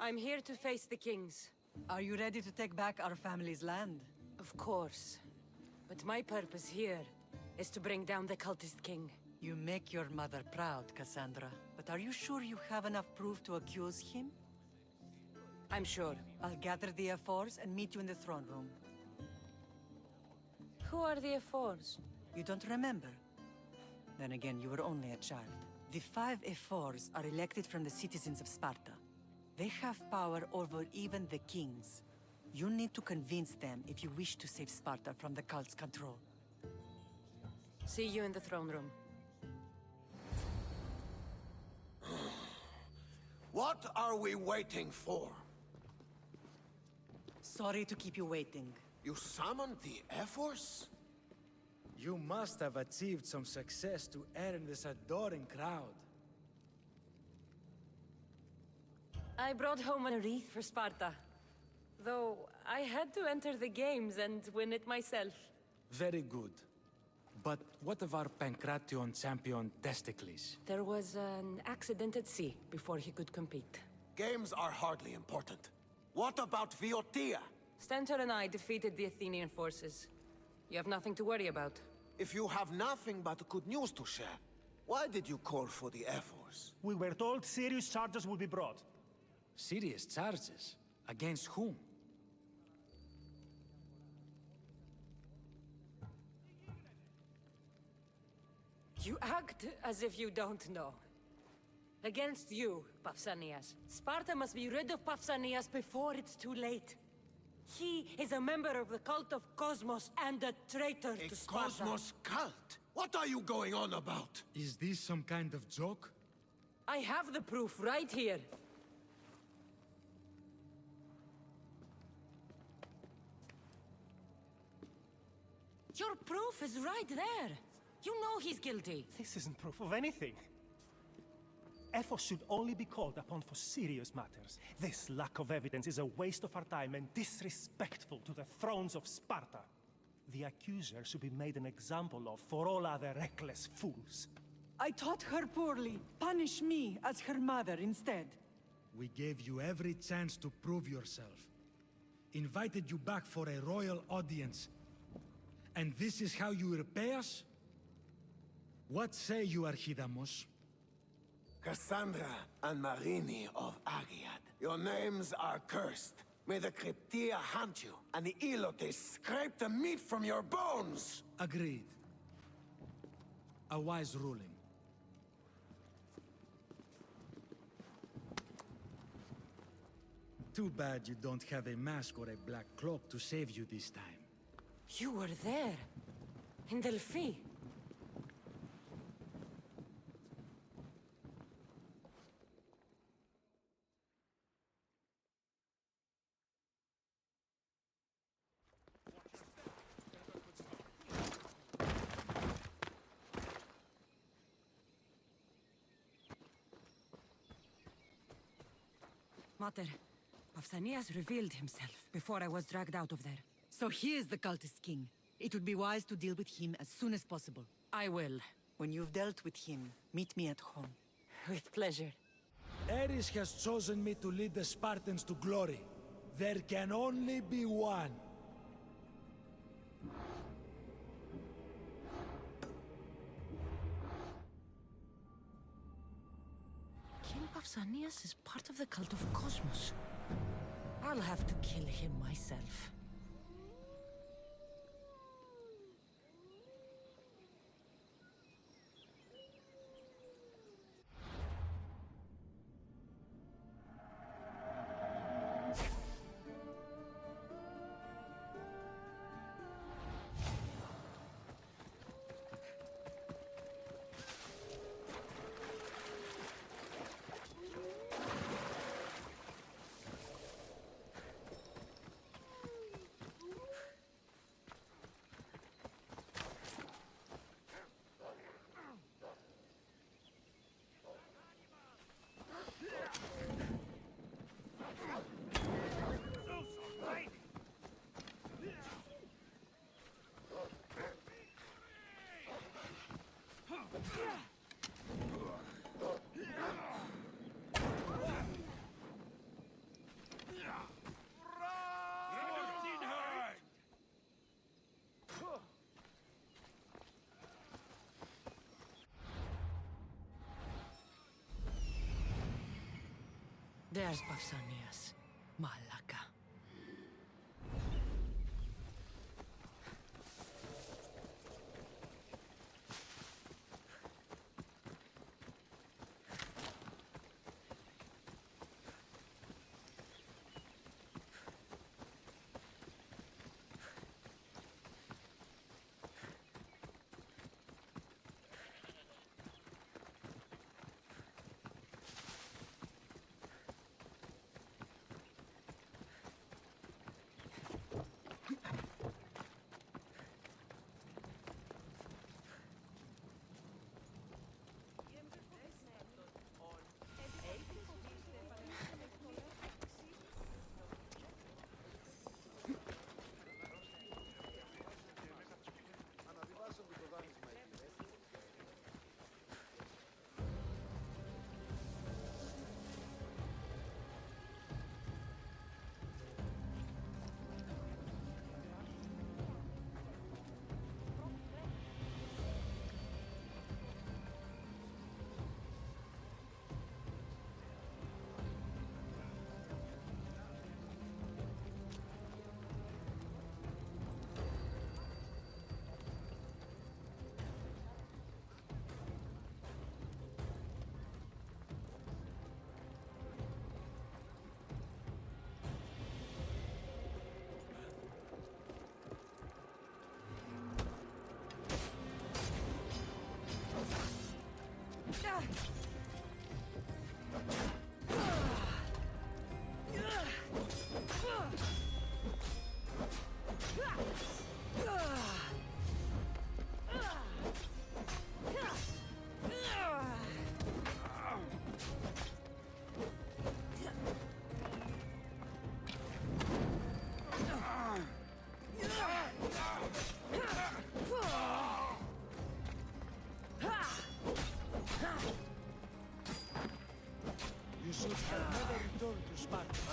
I'm here to face the kings. Are you ready to take back our family's land? Of course. But my purpose here is to bring down the cultist king. You make your mother proud, Cassandra. But are you sure you have enough proof to accuse him? I'm sure. I'll gather the F4s and meet you in the throne room. Who are the F4s? You don't remember? Then again, you were only a child. The 5 F4s are elected from the citizens of Sparta. They have power over even the kings. You need to convince them if you wish to save Sparta from the cult's control. See you in the throne room. What are we waiting for? Sorry to keep you waiting. You summoned the Air Force? You must have achieved some success to earn this adoring crowd. I brought home a wreath for Sparta. Though I had to enter the games and win it myself. Very good. But what of our Pancration champion, Testicles? There was an accident at sea before he could compete. Games are hardly important. What about Viotia? Stentor and I defeated the Athenian forces. You have nothing to worry about. If you have nothing but good news to share, why did you call for the Air Force? We were told serious charges would be brought. Serious charges? Against whom? You act as if you don't know. Against you, Pausanias. Sparta must be rid of Pausanias before it's too late. He is a member of the cult of Cosmos and a traitor to Sparta. Cosmos cult? What are you going on about? Is this some kind of joke? I have the proof right here. Your proof is right there. You know he's guilty. This isn't proof of anything. Ephos should only be called upon for serious matters. This lack of evidence is a waste of our time and disrespectful to the thrones of Sparta. The accuser should be made an example of for all other reckless fools. I taught her poorly. Punish me as her mother instead. We gave you every chance to prove yourself. Invited you back for a royal audience. And this is how you repay us? What say you, Archidamos? Cassandra and Marini of Agiad. Your names are cursed. May the Cryptia hunt you, and the Elotes scrape the meat from your bones! Agreed. A wise ruling. Too bad you don't have a mask or a black cloak to save you this time. You were there. In Delphi. Mater, Pausanias revealed himself before I was dragged out of there. So he is the cultist king. It would be wise to deal with him as soon as possible. I will. When you've dealt with him, meet me at home. With pleasure. Ares has chosen me to lead the Spartans to glory. There can only be one. King Pausanias is part of the cult of Cosmos. I'll have to kill him myself. There's Pausanias. Malaka. Sparta.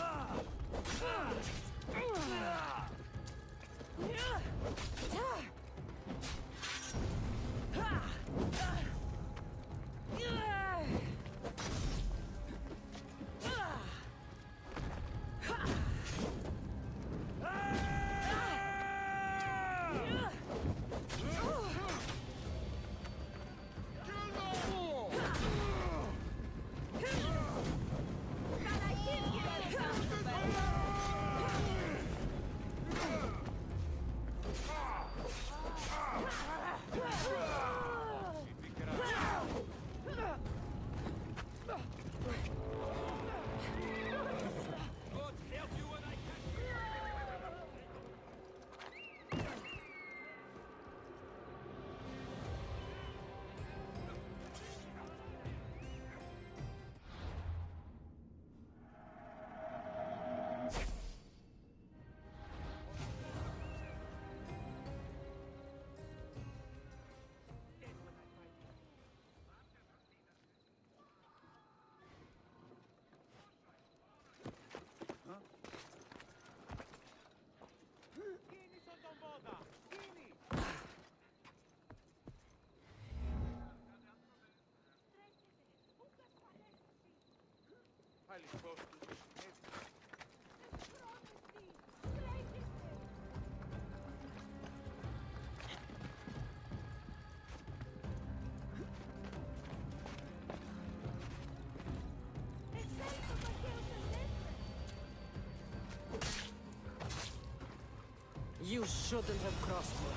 You shouldn't have crossed me.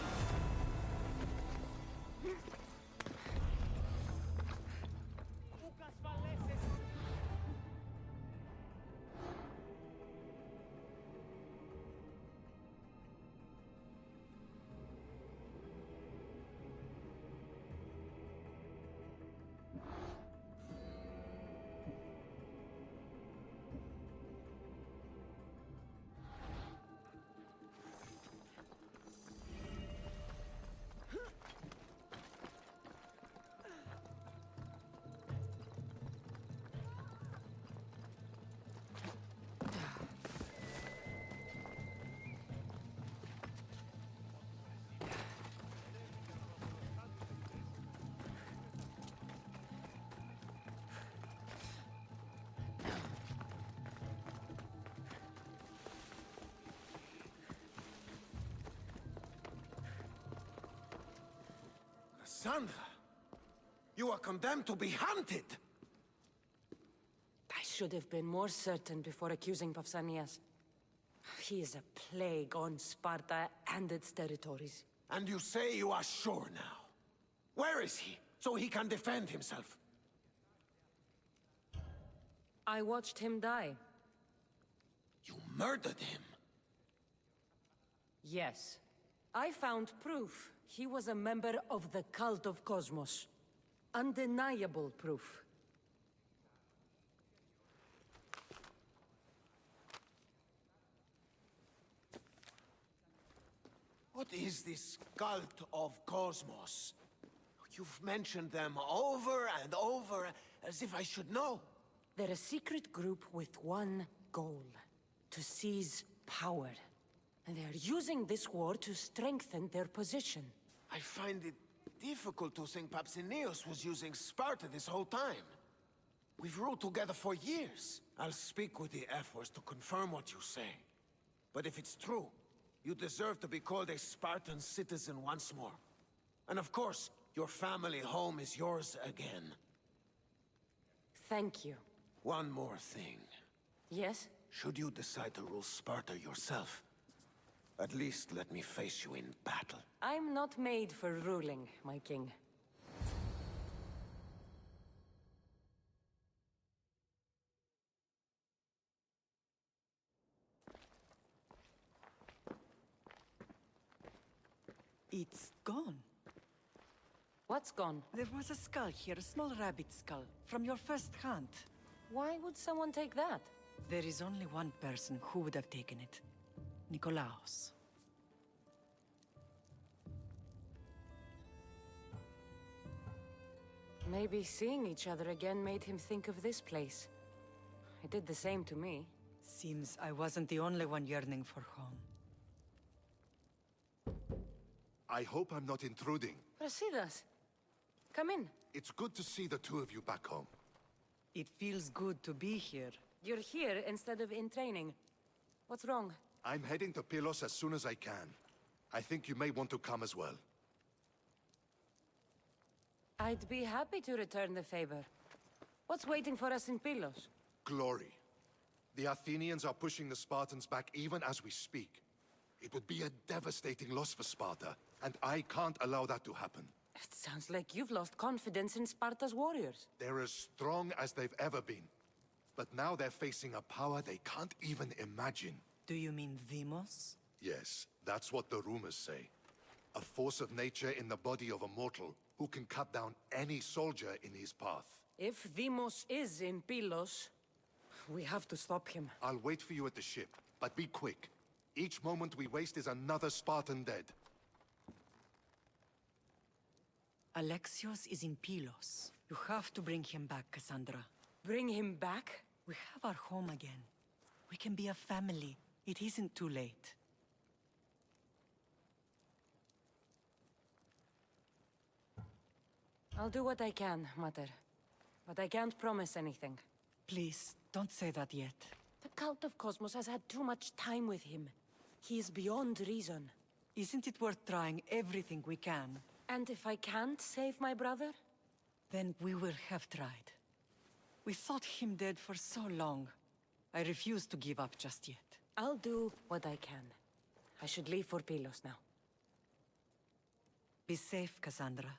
Cassandra! You are condemned to be hunted! I should have been more certain before accusing Pausanias. He is a plague on Sparta and its territories. And you say you are sure now? Where is he, so he can defend himself? I watched him die. You murdered him? Yes. I found proof he was a member of the cult of Cosmos. Undeniable proof. What is this cult of Cosmos? You've mentioned them over and over, as if I should know. They're a secret group with one goal: to seize power. And they are using this war to strengthen their position. I find it difficult to think Pausanias was using Sparta this whole time. We've ruled together for years. I'll speak with the F-Force to confirm what you say. But if it's true, you deserve to be called a Spartan citizen once more. And of course, your family home is yours again. Thank you. One more thing. Yes? Should you decide to rule Sparta yourself, at least let me face you in battle. I'm not made for ruling, my king. It's gone. What's gone? There was a skull here, a small rabbit skull, from your first hunt. Why would someone take that? There is only one person who would have taken it. Nikolaos. Maybe seeing each other again made him think of this place. It did the same to me. Seems I wasn't the only one yearning for home. I hope I'm not intruding. Aristaios, come in. It's good to see the two of you back home. It feels good to be here. You're here instead of in training. What's wrong? I'm heading to Pylos as soon as I can. I think you may want to come as well. I'd be happy to return the favor. What's waiting for us in Pylos? Glory. The Athenians are pushing the Spartans back even as we speak. It would be a devastating loss for Sparta, and I can't allow that to happen. It sounds like you've lost confidence in Sparta's warriors. They're as strong as they've ever been. But now they're facing a power they can't even imagine. Do you mean Demos? Yes, that's what the rumors say. A force of nature in the body of a mortal who can cut down any soldier in his path. If Demos is in Pylos, we have to stop him. I'll wait for you at the ship, but be quick. Each moment we waste is another Spartan dead. Alexios is in Pylos. You have to bring him back, Cassandra. Bring him back? We have our home again. We can be a family. It isn't too late. I'll do what I can, Mater. But I can't promise anything. Please, don't say that yet. The cult of Cosmos has had too much time with him. He is beyond reason. Isn't it worth trying everything we can? And if I can't save my brother? Then we will have tried. We thought him dead for so long. I refuse to give up just yet. I'll do what I can. I should leave for Pylos now. Be safe, Cassandra.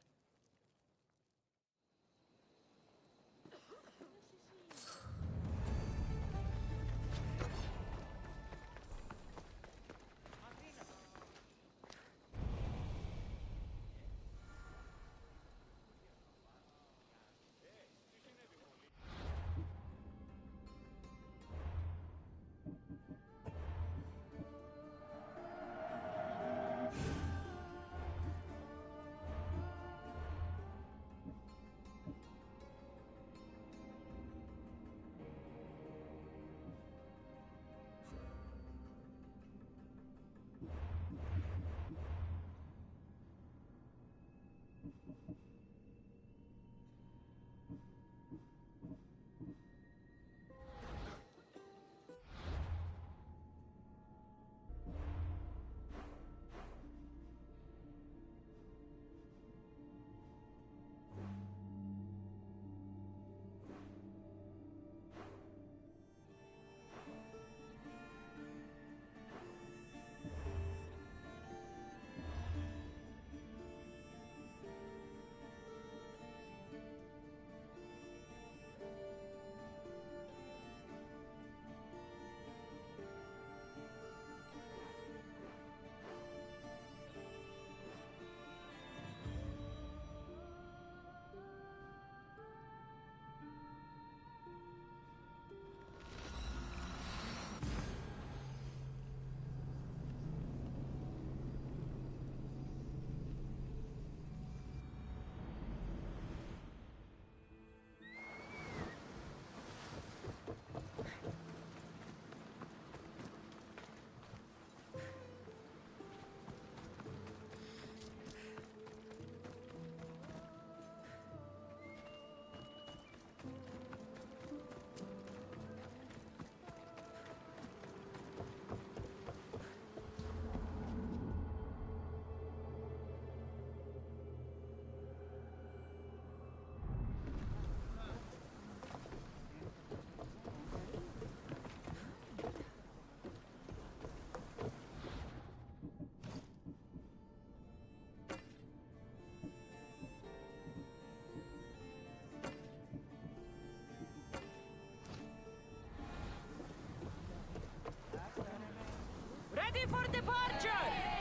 Ready for departure!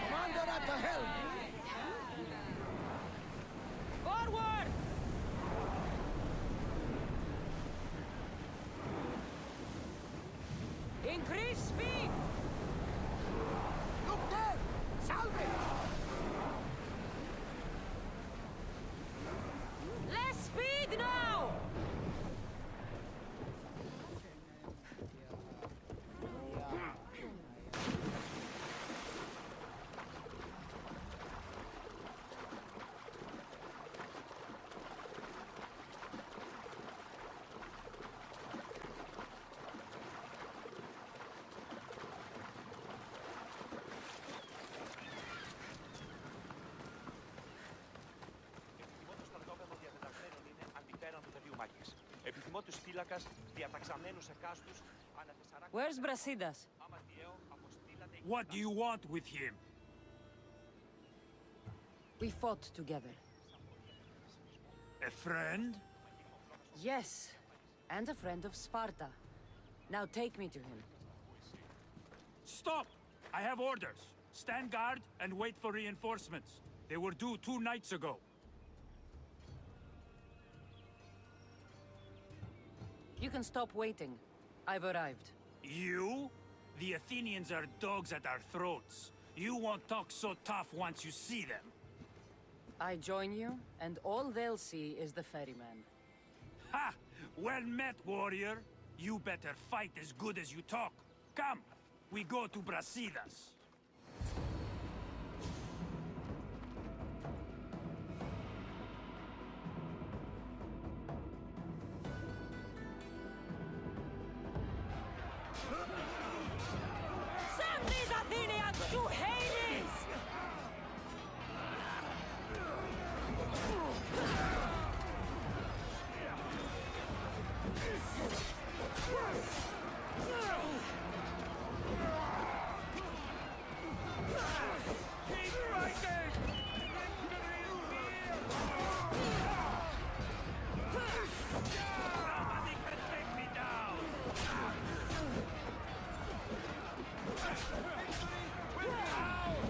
Commander at the helm! Forward! Increase speed! Look there! Salvage! Less speed now! εγώ τους φύλακας διαταξαμένους εκάστους ανά 4. Where's Brasidas? What do you want with him? We fought together. A friend? Yes, and a friend of Sparta. Now take me to him. Stop! I have orders. Stand guard and wait for reinforcements. They were due 2 nights ago. You can stop waiting. I've arrived. You? The Athenians are dogs at our throats. You won't talk so tough once you see them. I join you, and all they'll see is the ferryman. Ha! Well met, warrior. You better fight as good as you talk. Come, we go to Brasidas. Send these Athenians to Hades! Keep fighting! Victory is near! Nobody can take me down! Victory will be ours!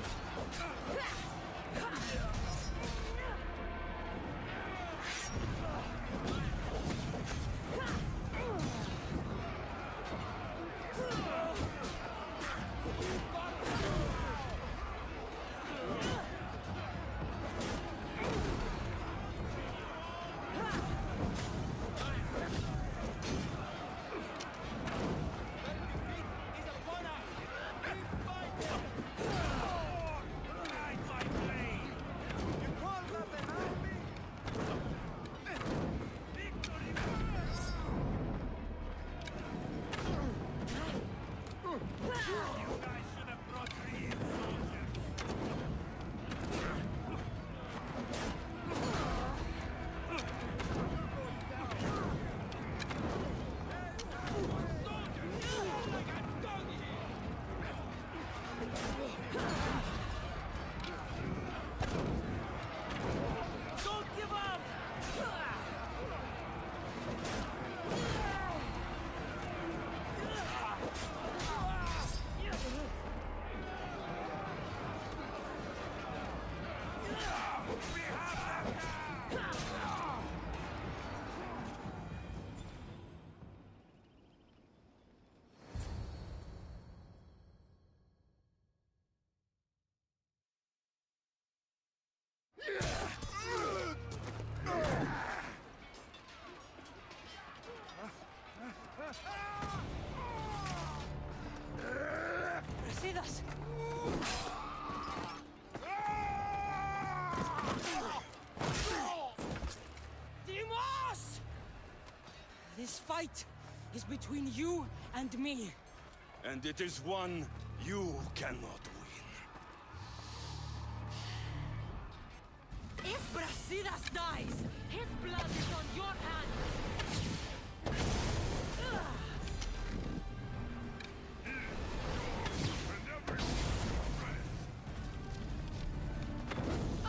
Brasidas! Dimos! This fight is between you and me. And it is one you cannot win. If Brasidas dies, his blood is on your hands!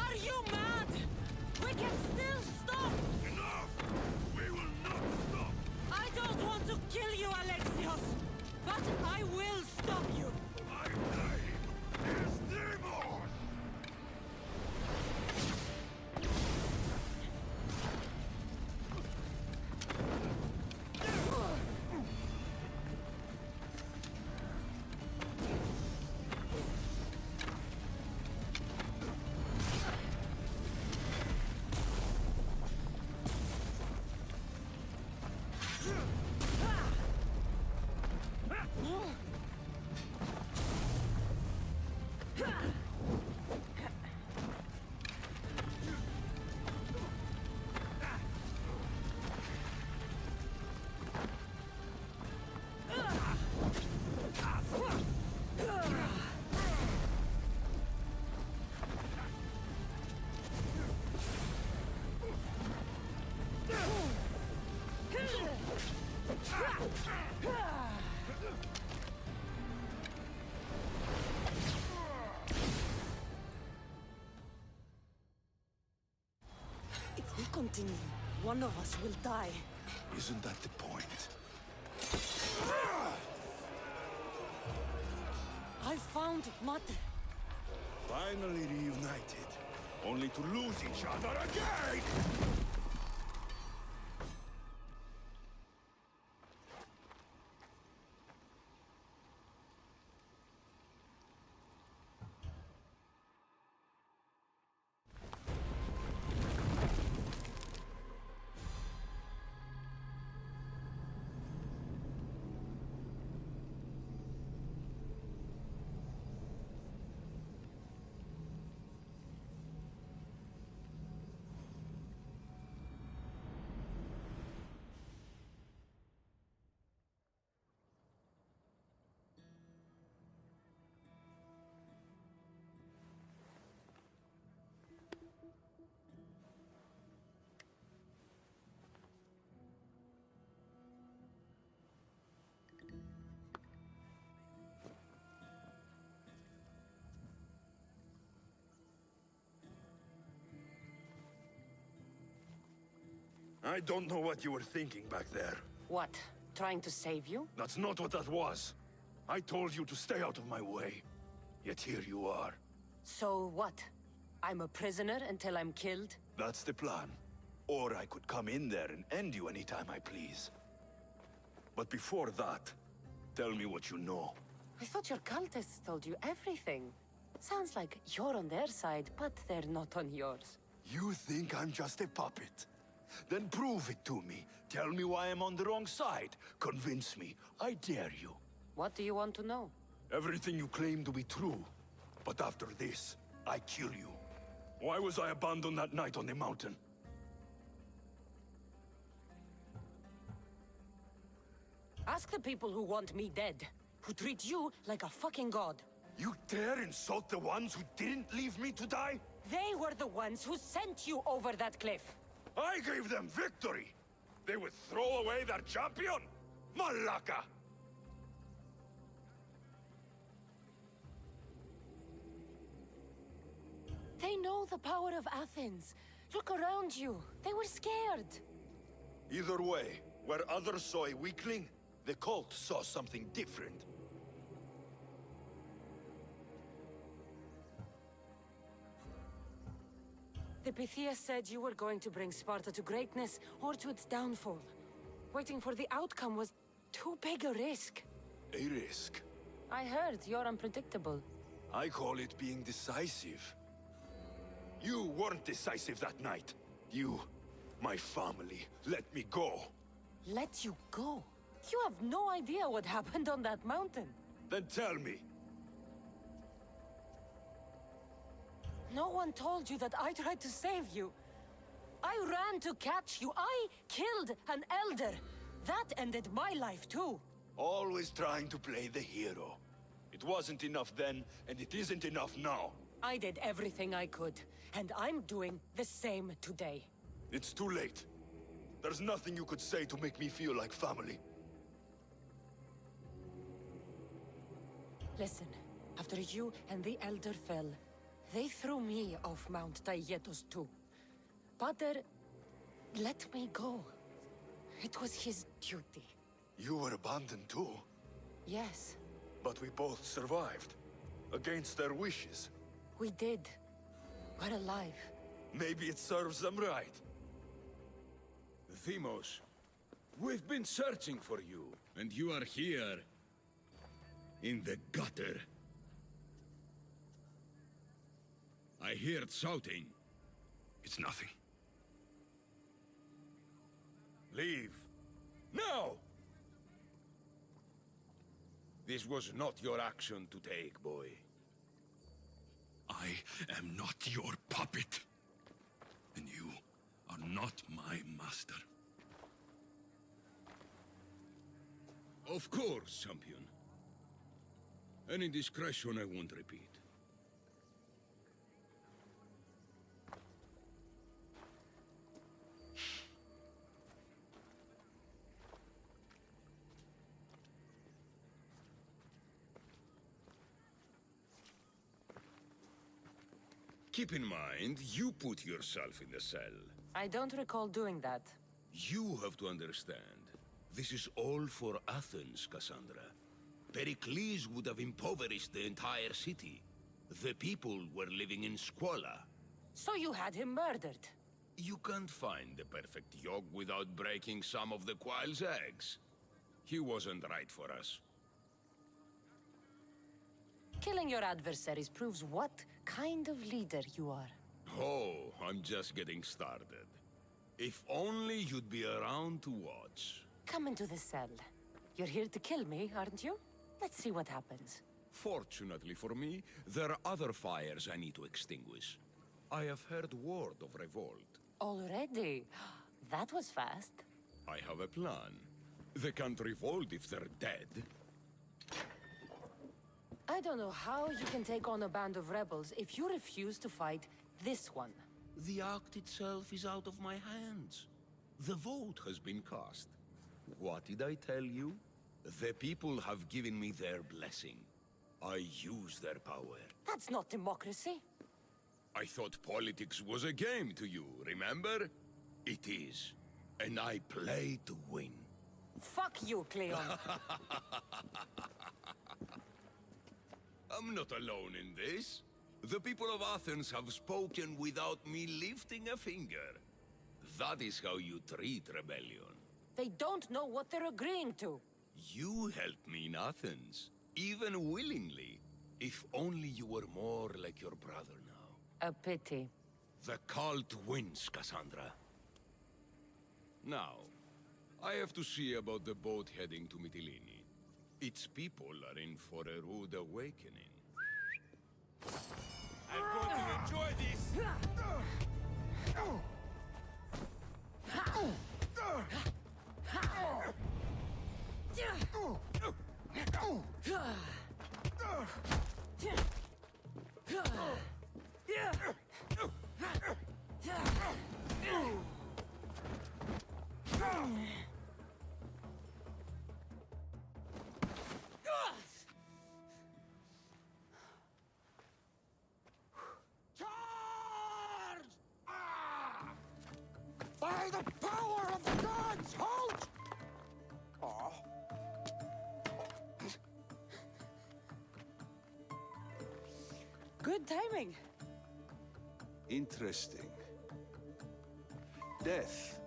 Are you mad? We can still stop! Enough! We will not stop! I don't want to kill you, Alexios! But I will stop you! My name is Deimos! fighting you. One of us will die. Isn't that the point? I found Mater. Finally reunited, only to lose each other again! I don't know what you were thinking back there. What? Trying to save you? That's not what that was. I told you to stay out of my way. Yet here you are. So what? I'm a prisoner until I'm killed? That's the plan. Or I could come in there and end you anytime I please. But before that, tell me what you know. I thought your cultists told you everything. Sounds like you're on their side, but they're not on yours. You think I'm just a puppet? Then prove it to me. Tell me why I'm on the wrong side. Convince me. I dare you. What do you want to know? Everything you claim to be true. But after this, I kill you. Why was I abandoned that night on the mountain? Ask the people who want me dead, who treat you like a fucking god. You dare insult the ones who didn't leave me to die? They were the ones who sent you over that cliff. I gave them victory! They would throw away their champion? Malaka! They know the power of Athens. Look around you. They were scared. Either way, where others saw a weakling, the cult saw something different. The Pythia said you were going to bring Sparta to greatness or to its downfall. Waiting for the outcome was too big a risk. A risk? I heard you're unpredictable. I call it being decisive. You weren't decisive that night. You, my family, let me go. Let you go? You have no idea what happened on that mountain. Then tell me. No one told you that I tried to save you. I ran to catch you. I killed an elder. That ended my life too. Always trying to play the hero. It wasn't enough then, and it isn't enough now. I did everything I could, and I'm doing the same today. It's too late. There's nothing you could say to make me feel like family. Listen, after you and the Elder fell, they threw me off Mount Taygetos too. Pater let me go. It was his duty. You were abandoned too? Yes. But we both survived. Against their wishes. We did. We're alive. Maybe it serves them right. Themos, we've been searching for you, and you are here. In the gutter. I heard shouting. It's nothing. Leave. Now! This was not your action to take, boy. I am not your puppet. And you are not my master. Of course, champion. Any indiscretion I won't repeat. Keep in mind, you put yourself in the cell. I don't recall doing that. You have to understand. This is all for Athens, Cassandra. Pericles would have impoverished the entire city. The people were living in squalor. So you had him murdered? You can't find the perfect yolk without breaking some of the quail's eggs. He wasn't right for us. Killing your adversaries proves what kind of leader you are. Oh, I'm just getting started. If only you'd be around to watch. Come into the cell. You're here to kill me, aren't you? Let's see what happens. Fortunately for me, there are other fires I need to extinguish. I have heard word of revolt. Already? That was fast. I have a plan. They can't revolt if they're dead. I don't know how you can take on a band of rebels if you refuse to fight this one. The act itself is out of my hands. The vote has been cast. What did I tell you? The people have given me their blessing. I use their power. That's not democracy. I thought politics was a game to you, remember? It is. And I play to win. Fuck you, Cleon. I'm not alone in this. The people of Athens have spoken without me lifting a finger. That is how you treat rebellion. They don't know what they're agreeing to. You helped me in Athens, even willingly. If only you were more like your brother now. A pity. The cult wins, Cassandra. Now, I have to see about the boat heading to Mytilene. Its people are in for a rude awakening. I'm going to enjoy this! By the power of the gods, halt! Oh. Good timing. Interesting. Death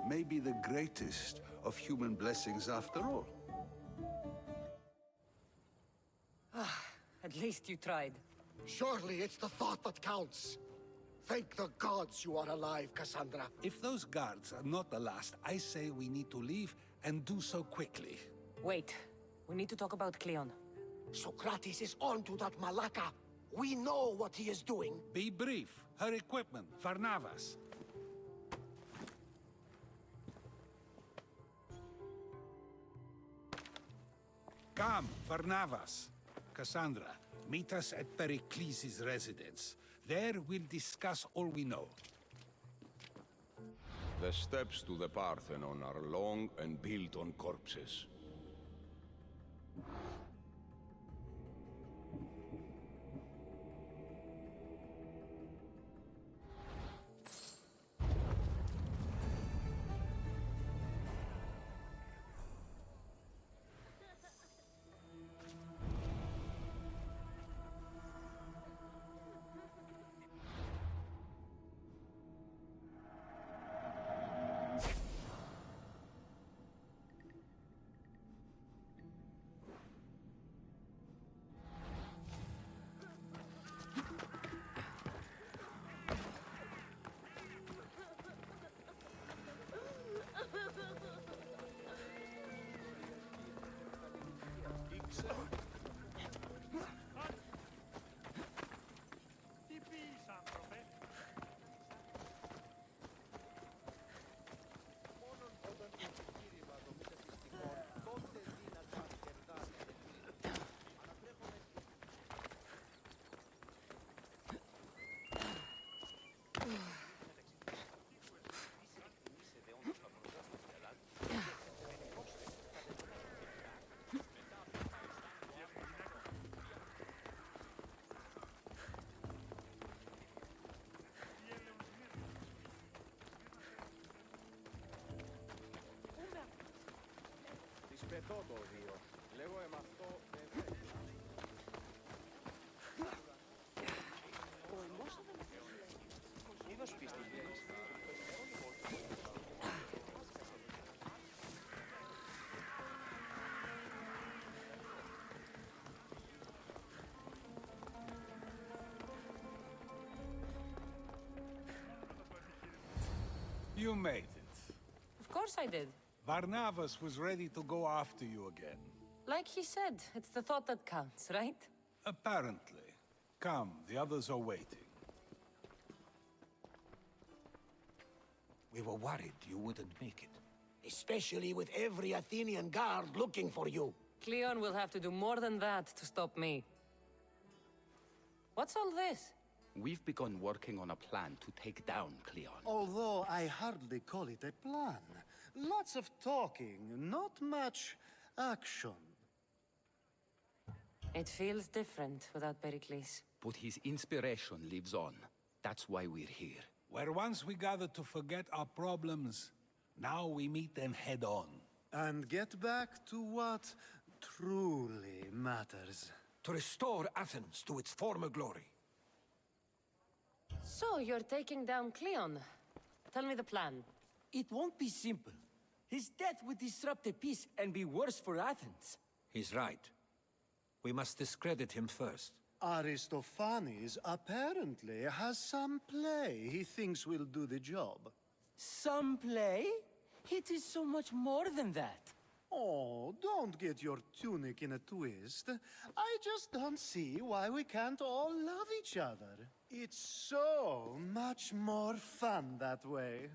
may be the greatest of human blessings after all. At least you tried. Surely it's the thought that counts. Thank the gods you are alive, Cassandra. If those guards are not the last, I say we need to leave and do so quickly. Wait. We need to talk about Cleon. Socrates is on to that Malaka. We know what he is doing. Be brief. Her equipment, Varnavas. Come, Varnavas. Cassandra, meet us at Pericles' residence. There we'll discuss all we know. The steps to the Parthenon are long and built on corpses. You made it. Of course I did. Barnabas was ready to go after you again. Like he said, it's the thought that counts, right? Apparently. Come, the others are waiting. We were worried you wouldn't make it. Especially with every Athenian guard looking for you. Cleon will have to do more than that to stop me. What's all this? We've begun working on a plan to take down Cleon. Although I hardly call it a plan. Lots of talking, not much action. It feels different without Pericles. But his inspiration lives on. That's why we're here. Where once we gathered to forget our problems, now we meet them head on. And get back to what truly matters. To restore Athens to its former glory. So, you're taking down Cleon. Tell me the plan. It won't be simple. His death would disrupt the peace and be worse for Athens. He's right. We must discredit him first. Aristophanes apparently has some play he thinks will do the job. Some play? It is so much more than that. Oh, don't get your tunic in a twist. I just don't see why we can't all love each other. It's so much more fun that way.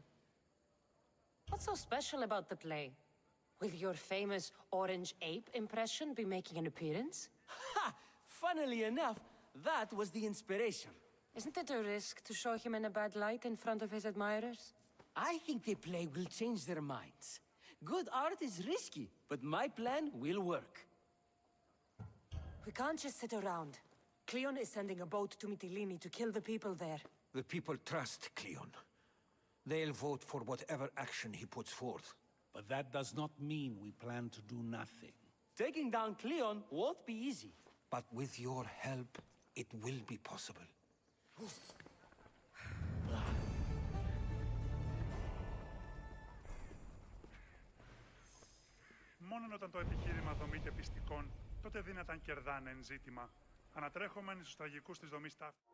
What's so special about the play? Will your famous orange ape impression be making an appearance? Ha! Funnily enough, that was the inspiration. Isn't it a risk to show him in a bad light in front of his admirers? I think the play will change their minds. Good art is risky, but my plan will work. We can't just sit around. Cleon is sending a boat to Mytilene to kill the people there. The people trust Cleon. They'll vote for whatever action he puts forth. But that does not mean we plan to do nothing. Taking down Cleon won't be easy. But with your help, it will be possible. Μόνον όταν το επιχείρημα δομείται πιστικών, τότε δύναταν κερδάνε εν ζήτημα, ανατρέχομεν στους τραγικούς της δομής ταύτης.